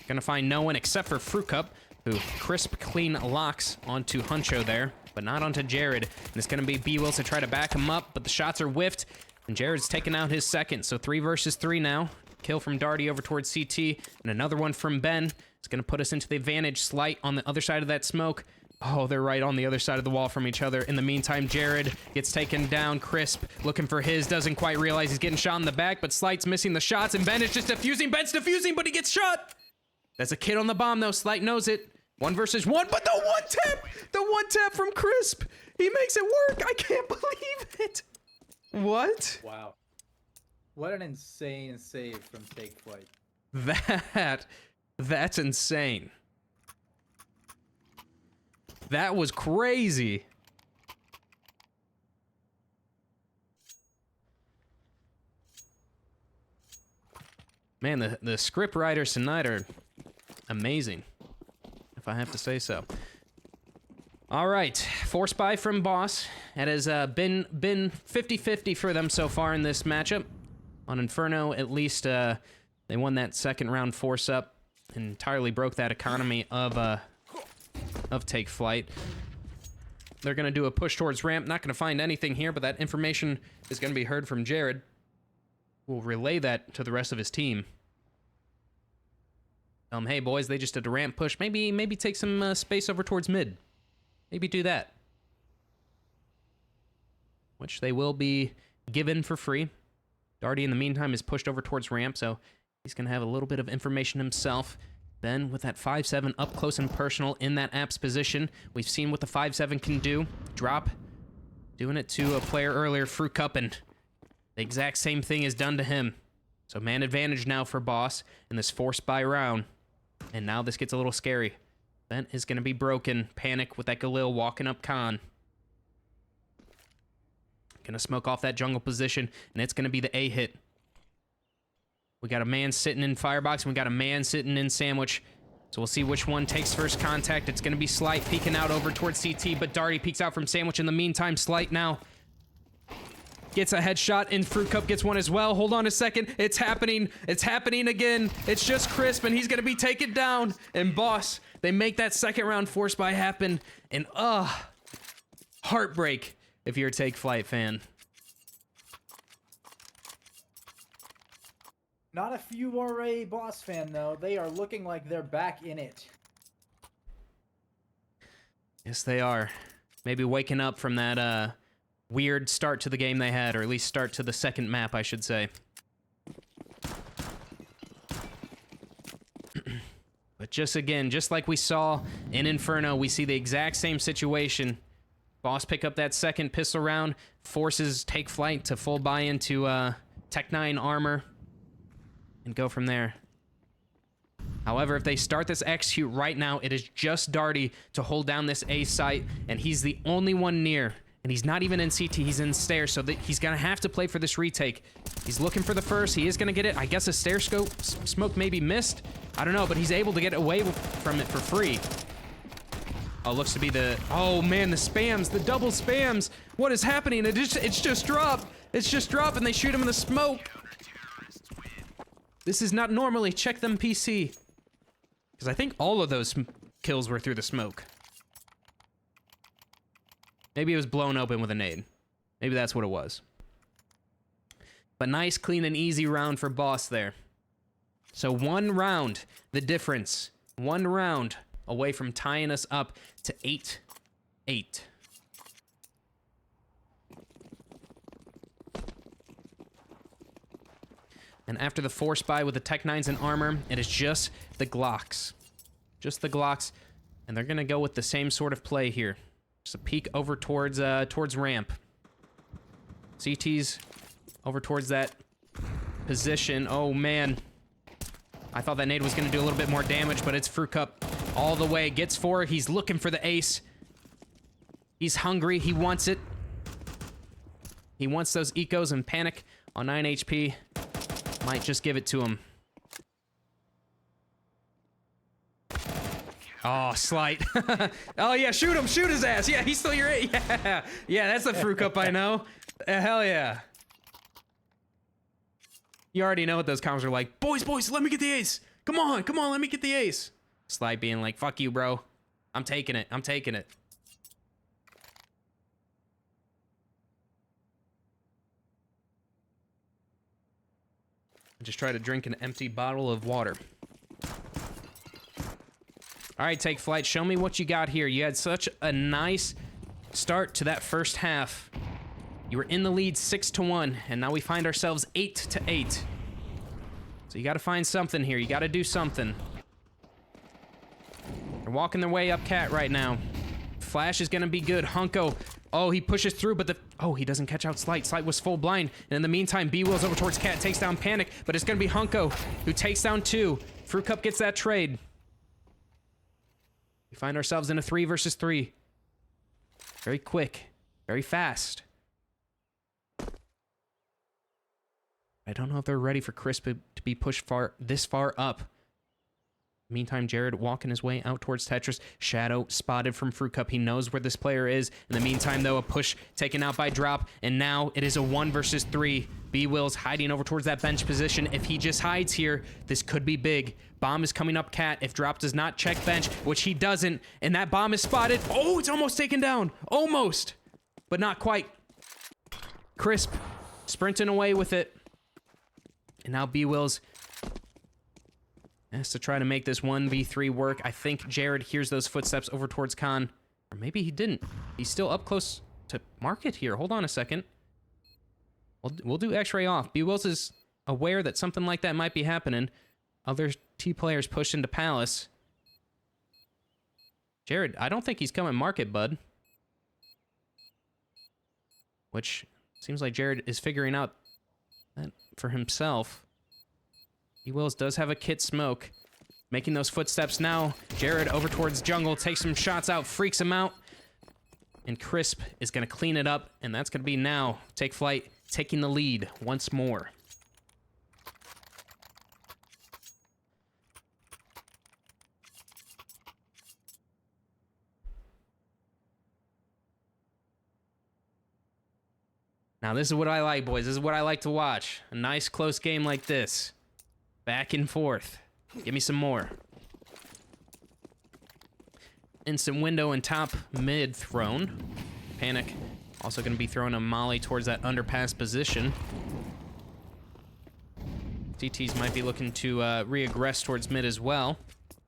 Gonna find no one except for Fruit Cup, who crisp, clean locks onto Huncho there, but not onto Jared. And it's gonna be B-Wills to try to back him up, but the shots are whiffed, and Jared's taking out his second. So 3 versus 3 now. kill from Darty over towards CT, and another one from Ben. It's going to put us into the advantage. Flyte on the other side of that smoke. Oh, they're right on the other side of the wall from each other. In the meantime, Jared gets taken down. Crisp looking for his, doesn't quite realize he's getting shot in the back, but Slight's missing the shots, and Ben is just defusing. Ben's defusing, but he gets shot. That's a kid on the bomb, though. Slight knows it. 1 versus 1, but the one tap from Crisp. He makes it work. I can't believe it. What? Wow. What an insane save from Take Flight. That's insane. That was crazy. Man, the script writers tonight are amazing, if I have to say so. All right, force buy from Boss. It has been 50-50 for them so far in this matchup. On Inferno, at least they won that second round force up, entirely broke that economy of Take Flight. They're gonna do a push towards ramp. Not gonna find anything here, but that information is gonna be heard from Jared. We'll relay that to the rest of his team. Hey boys, they just did a ramp push. Maybe take some space over towards mid. Maybe do that. Which they will be given for free. Darty, in the meantime, is pushed over towards ramp, so he's gonna have a little bit of information himself. Then, with that 5-7 up close and personal in that app's position, we've seen what the 5-7 can do. Drop. Doing it to a player earlier, Fruit Cup, and the exact same thing is done to him. So man advantage now for Boss in this force buy round. And now this gets a little scary. Vent is going to be broken. Panic with that Galil walking up Khan. Going to smoke off that jungle position, and it's going to be the A hit. We got a man sitting in Firebox, and we got a man sitting in Sandwich. So we'll see which one takes first contact. It's going to be Slight peeking out over towards CT, but Darty peeks out from Sandwich. In the meantime, Slight now gets a headshot, and Fruit Cup gets one as well. Hold on a second. It's happening. It's happening again. It's just Crisp, and he's going to be taken down. And Boss, they make that second round force buy happen. And, heartbreak if you're a Take Flight fan. Not if you are a Boss fan, though. They are looking like they're back in it. Yes, they are. Maybe waking up from that, weird start to the game they had, or at least start to the second map, I should say. But just like we saw in Inferno, we see the exact same situation. Boss pick up that second pistol round, forces Take Flight to full buy into Tech 9 armor, and go from there. However, if they start this execute right now, it is just Darty to hold down this A site, and he's the only one near. And he's not even in CT, he's in stairs, so that he's gonna have to play for this retake. He's looking for the first, he is gonna get it. I guess a stair smoke maybe missed. I don't know, but he's able to get away from it for free. Oh, looks to be the, oh man, the spams, the double spams. What is happening? It's just drop. It's just drop, and they shoot him in the smoke. This is not normally. Check them PC. Because I think all of those kills were through the smoke. Maybe it was blown open with a nade. Maybe that's what it was. But nice, clean, and easy round for Boss there. So 1 round, the difference. 1 round away from tying us up to 8-8. And after the force buy with the Tech 9s and armor, it is just the Glocks. Just the Glocks. And they're going to go with the same sort of play here. Just a peek over towards ramp. CT's over towards that position. Oh, man. I thought that nade was going to do a little bit more damage, but it's Fruit Cup all the way. Gets 4. He's looking for the ace. He's hungry. He wants it. He wants those ecos, and Panic on 9 HP might just give it to him. Oh, Slight. Oh, yeah, shoot him. Shoot his ass. Yeah, he's still your A. Yeah, yeah, that's a Fruit Cup I know. Hell yeah. You already know what those comments are like. Boys, let me get the ace. Come on, let me get the ace. Slight being like, fuck you, bro. I'm taking it. I'm taking it. I just try to drink an empty bottle of water. All right, Take Flight, show me what you got here. You had such a nice start to that first half. You were in the lead 6-1, and now we find ourselves 8-8. So you gotta find something here. You gotta do something. They're walking their way up Cat right now. Flash is gonna be good. Hunko, oh, he pushes through, but he doesn't catch out Slight. Slight was full blind, and in the meantime, B-Will's over towards Cat, takes down Panic, but it's gonna be Hunko who takes down 2. Fruit Cup gets that trade. We find ourselves in a 3 versus 3. Very quick, very fast. I don't know if they're ready for Crisp to be pushed this far up. Meantime, Jared walking his way out towards Tetris. Shadow spotted from Fruit Cup. He knows where this player is. In the meantime, though, a push taken out by Drop. And now it is a 1 versus 3. B-Will's hiding over towards that bench position. If he just hides here, this could be big. Bomb is coming up Cat. If Drop does not check bench, which he doesn't, and that bomb is spotted. Oh, it's almost taken down. Almost. But not quite. Crisp sprinting away with it. And now B-Will's has to try to make this 1v3 work. I think Jared hears those footsteps over towards Khan. Or maybe he didn't. He's still up close to Market here. Hold on a second. We'll do X-ray off. B-Wills is aware that something like that might be happening. Other T players pushed into Palace. Jared, I don't think he's coming Market, bud. Which seems like Jared is figuring out that for himself. B-Wills does have a kit smoke. Making those footsteps now. Jared over towards Jungle, takes some shots out, freaks him out. And Crisp is going to clean it up, and that's going to be now Take Flight taking the lead once more. Now, this is what I like, boys. This is what I like to watch. A nice, close game like this. Back and forth. Give me some more. Instant window and top mid thrown. Panic also going to be throwing a molly towards that underpass position. CTs might be looking to re-aggress towards mid as well.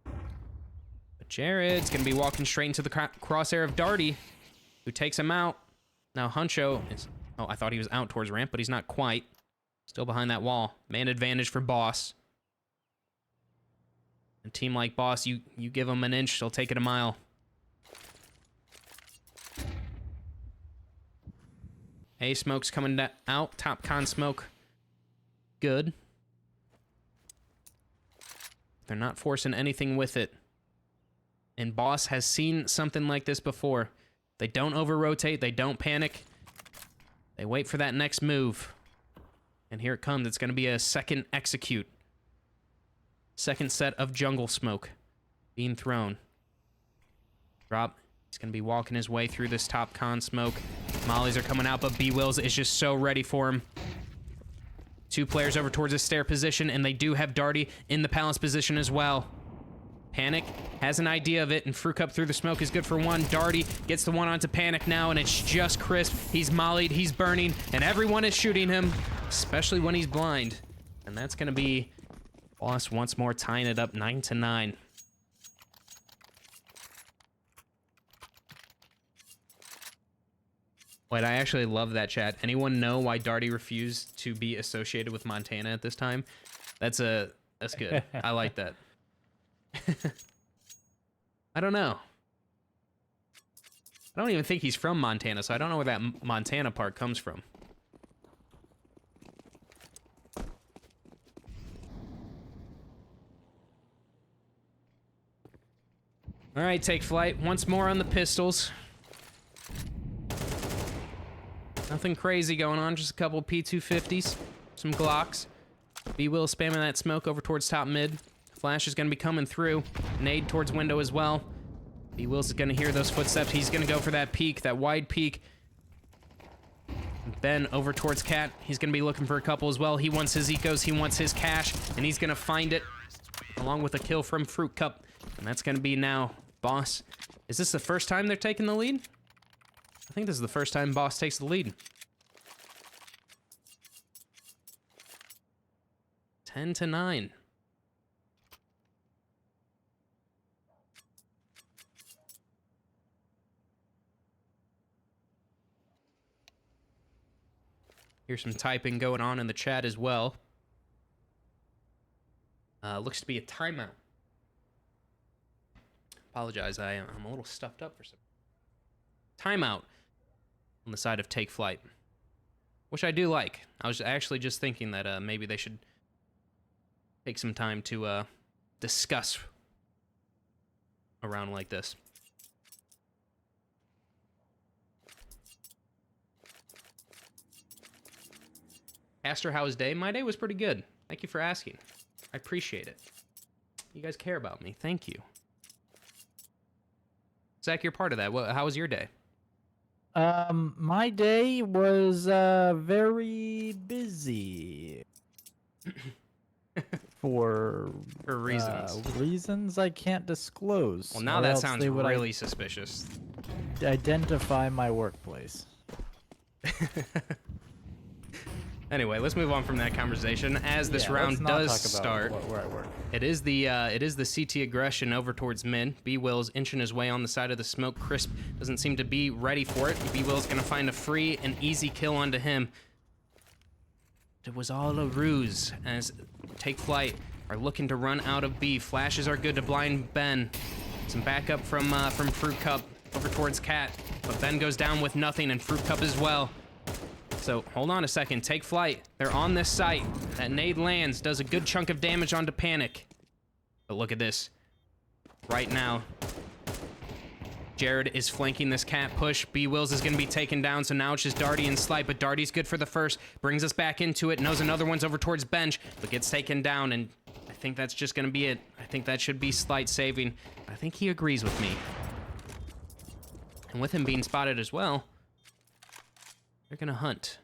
But Jared's going to be walking straight into the crosshair of Darty, who takes him out. Now Huncho is... Oh, I thought he was out towards ramp, but he's not quite. Still behind that wall. Man advantage for Boss. A team like Boss, you give them an inch, they'll take it a mile. A smoke's coming out. Top con smoke. Good. They're not forcing anything with it. And Boss has seen something like this before. They don't over-rotate. They don't panic. They wait for that next move. And here it comes. It's going to be a second execute. Second set of jungle smoke being thrown. Drop. He's going to be walking his way through this top con smoke. Mollies are coming out, but B-Wills is just so ready for him. 2 players over towards the stair position, and they do have Darty in the Palace position as well. Panic has an idea of it, and Fruit Cup through the smoke is good for 1. Darty gets the one onto Panic now, and it's just Crisp. He's mollied, he's burning, and everyone is shooting him, especially when he's blind. And that's going to be Boss once more tying it up 9-9. Wait, I actually love that chat. Anyone know why Darty refused to be associated with Montana at this time? That's good. I like that. I don't know. I don't even think he's from Montana, so I don't know where that Montana part comes from. All right, Take Flight. Once more on the pistols. Nothing crazy going on, just a couple P250s, some Glocks. B-Will spamming that smoke over towards top mid. Flash is going to be coming through. Nade towards window as well. B-Wills is going to hear those footsteps. He's going to go for that peek, that wide peek. Ben over towards Cat. He's going to be looking for a couple as well. He wants his ecos, he wants his cash, and he's going to find it along with a kill from Fruit Cup. And that's going to be now Boss. Is this the first time they're taking the lead? I think this is the first time Boss takes the lead. 10-9. Here's some typing going on in the chat as well. Looks to be a timeout. Apologize, I'm a little stuffed up for some. Timeout on the side of Take Flyte, which I do like. I was actually just thinking that maybe they should take some time to discuss a round like this. Aster, how was day? My day was pretty good. Thank you for asking. I appreciate it. You guys care about me. Thank you. Zach, you're part of that. How was your day? My day was very busy for reasons. Reasons I can't disclose. Well, now or that else sounds they would really suspicious. identify my workplace. Anyway, let's move on from that conversation. As this round does start, where I work. it is the CT aggression over towards Min. B Will's inching his way on the side of the smoke. Crisp doesn't seem to be ready for it. B Will's gonna find a free and easy kill onto him. It was all a ruse, as Take Flyte are looking to run out of B. Flashes are good to blind Ben. Some backup from Fruit Cup over towards Cat, but Ben goes down with nothing, and Fruit Cup as well. So, hold on a second. Take Flyte. They're on this site. That nade lands, does a good chunk of damage onto Panic. But look at this. Right now, Jared is flanking this Cat push. B Wills is going to be taken down, so now it's just Darty and Slight, but Darty's good for the first. Brings us back into it. Knows another one's over towards Bench, but gets taken down, and I think that's just going to be it. I think that should be Slight saving. I think he agrees with me. And with him being spotted as well, they're gonna hunt.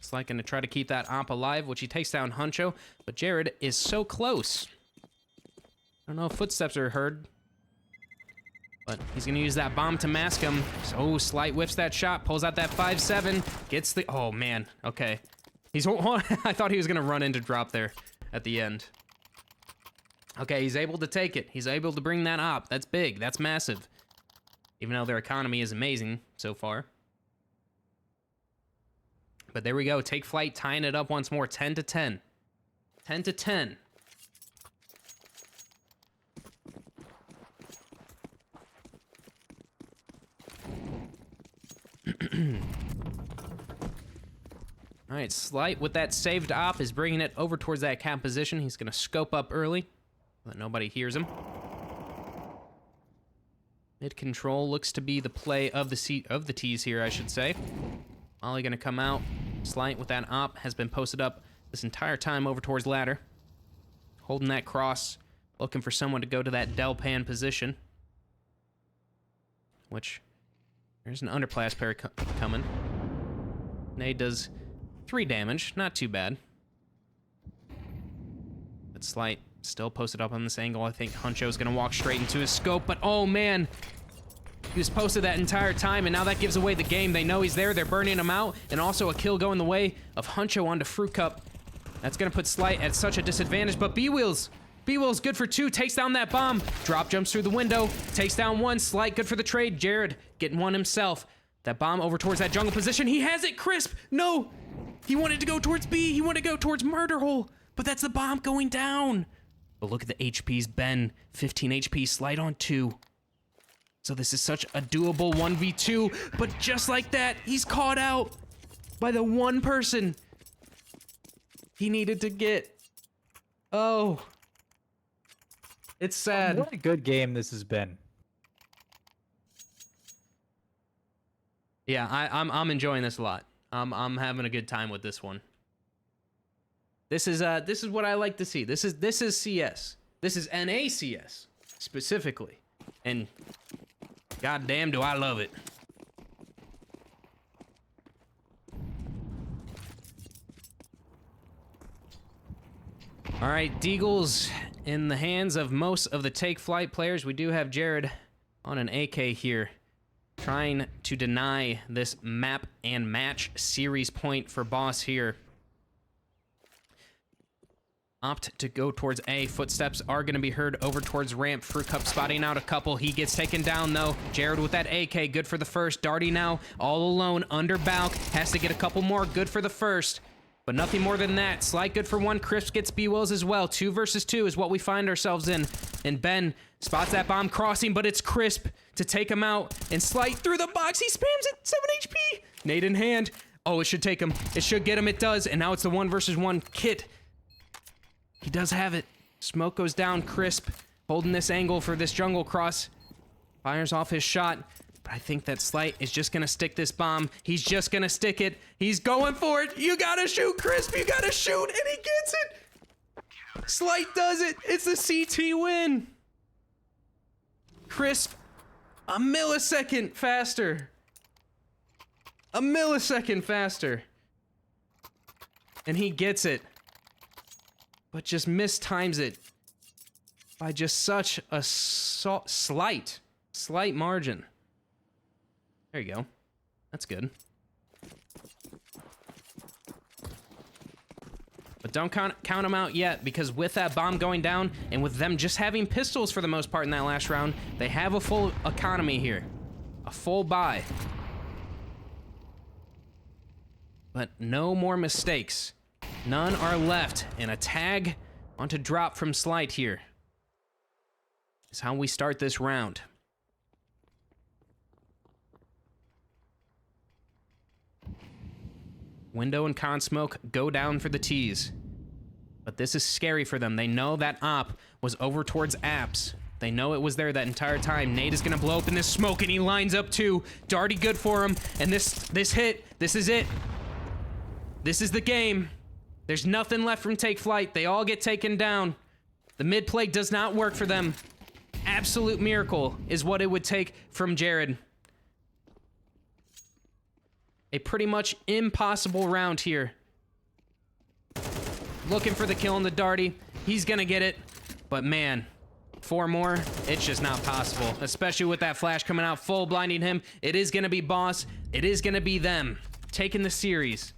Slight gonna try to keep that op alive, which he takes down Huncho, but Jared is so close. I don't know if footsteps are heard, but he's gonna use that bomb to mask him. So Slight whiffs that shot, pulls out that 5-7, gets the, oh man, okay. He's, I thought he was gonna run into drop there at the end. Okay, he's able to take it. He's able to bring that op. That's big, that's massive. Even though their economy is amazing so far. But there we go. Take Flyte tying it up once more. 10-10. 10-10. All right, Slight with that saved op is bringing it over towards that cap position. He's going to scope up early so that nobody hears him. Mid control looks to be the play of the tees here, I should say. Molly gonna come out. Slight with that op has been posted up this entire time over towards ladder. Holding that cross, looking for someone to go to that Delpan position. Which, there's an underclass pair coming. Nade does 3 damage, not too bad. But Slight still posted up on this angle. I think Huncho's gonna walk straight into his scope, but oh man! He was posted that entire time, and now that gives away the game. They know he's there, they're burning him out, and also a kill going the way of Huncho onto Fruit Cup. That's gonna put Slight at such a disadvantage, but B-Wheels good for 2, takes down that bomb. Drop jumps through the window, takes down 1, Slight good for the trade. Jared getting 1 himself. That bomb over towards that jungle position, he has it, Crisp! No! He wanted to go towards B, he wanted to go towards Murder Hole, but that's the bomb going down. But look at the HPs, Ben, 15 HP, Slight on 2. So this is such a doable 1v2, but just like that, he's caught out by the one person he needed to get. Oh. It's sad. What a good game this has been. Yeah, I'm enjoying this a lot. I'm having a good time with this one. This is what I like to see. This is CS. This is NACS specifically. And goddamn do I love it. All right, Deagle's in the hands of most of the Take Flyte players. We do have Jared on an AK here. trying to deny this map and match series point for Boss here. Opt to go towards A. Footsteps are going to be heard over towards ramp. Fruit Cup spotting out a couple. He gets taken down, though. Jared with that AK. Good for the first. Darty now all alone under Balk. Has to get a couple more. Good for the first. But nothing more than that. Slight good for one. Crisp gets B-Wills as well. 2 versus 2 is what we find ourselves in. And Ben spots that bomb crossing, but it's Crisp to take him out. And Slight through the box. He spams it. 7 HP. Nade in hand. Oh, it should take him. It should get him. It does. And now it's the 1 versus 1 kit. He does have it. Smoke goes down. Crisp holding this angle for this jungle cross. Fires off his shot. But I think that Slight is just going to stick this bomb. He's just going to stick it. He's going for it. You got to shoot, Crisp. You got to shoot. And he gets it. Slight does it. It's the CT win. Crisp, a millisecond faster. A millisecond faster. And he gets it. But just mistimes it by just such a slight margin. There you go. That's good. But don't count them out yet, because with that bomb going down and with them just having pistols for the most part in that last round, they have a full economy here. A full buy. But no more mistakes. None are left, and a tag onto drop from Slight here is how we start this round. Window and Con Smoke go down for the tease. But this is scary for them. They know that op was over towards apps. They know it was there that entire time. Nate is gonna blow up in this smoke, and he lines up too. Darty good for him, and this hit, this is it. This is the game. There's nothing left from Take Flight. They all get taken down. The mid play does not work for them. Absolute miracle is what it would take from Jared. A pretty much impossible round here. Looking for the kill on the Darty. He's gonna get it. But man, 4 more, it's just not possible. Especially with that flash coming out, full blinding him. It is gonna be Boss. It is gonna be them taking the series.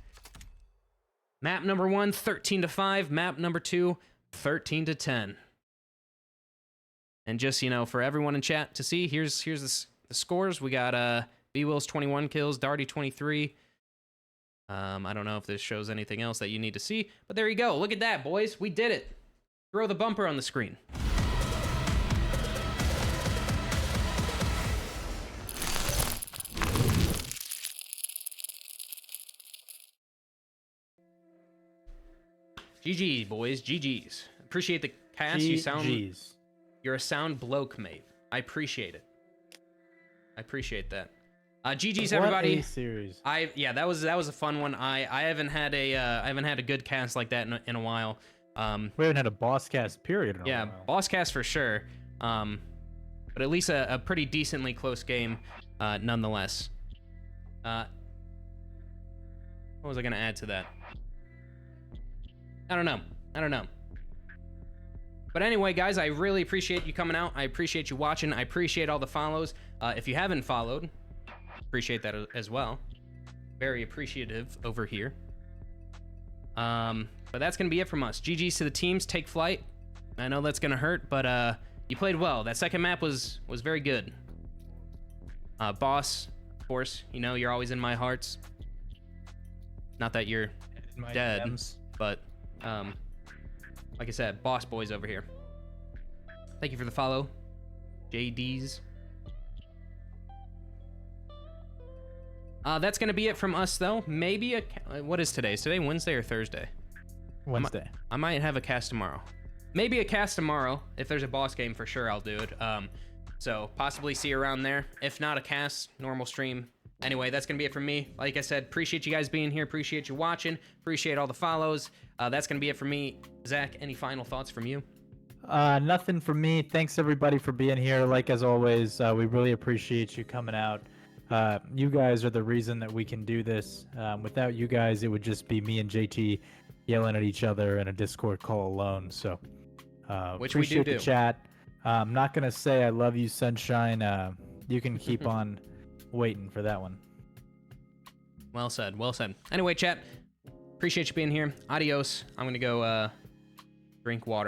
Map number 1, 13-5. Map number 2, 13-10. And just, you know, for everyone in chat to see, here's the scores. We got B-Wills 21 kills, Darty 23. I don't know if this shows anything else that you need to see, but there you go. Look at that, boys. We did it. Throw the bumper on the screen. GG, boys. GG's. Appreciate the cast. You're a sound bloke, mate. I appreciate it. I appreciate that. GG's, everybody. What a series. Yeah, that was a fun one. I haven't had a good cast like that in a while. We haven't had a boss cast period in a while. Yeah, boss cast for sure. But at least a pretty decently close game, nonetheless. What was I gonna add to that? I don't know. But anyway, guys, I really appreciate you coming out. I appreciate you watching. I appreciate all the follows. If you haven't followed, appreciate that as well. Very appreciative over here. But that's going to be it from us. GG's to the teams. Take Flight. I know that's going to hurt, but you played well. That second map was very good. Boss, of course, you know, you're always in my hearts. Not that you're dead, DMs. But like I said, boss boys over here. Thank you for the follow, JDs. That's gonna be it from us, though. Maybe what is today? Is today Wednesday or Thursday? Wednesday. I might have a cast tomorrow. Maybe a cast tomorrow. If there's a boss game, for sure I'll do it. So possibly see you around there. If not a cast, normal stream. Anyway, that's gonna be it from me. Like I said, appreciate you guys being here. Appreciate you watching. Appreciate all the follows. That's gonna be it from me. Zach, any final thoughts from you? Nothing from me. Thanks everybody for being here. Like as always, we really appreciate you coming out. You guys are the reason that we can do this. Without you guys, it would just be me and JT yelling at each other in a Discord call alone. So, which we do. The chat. I'm not gonna say I love you, Sunshine. You can keep on waiting for that one. Well said. Well said. Anyway, chat, appreciate you being here. Adios. I'm going to go drink water.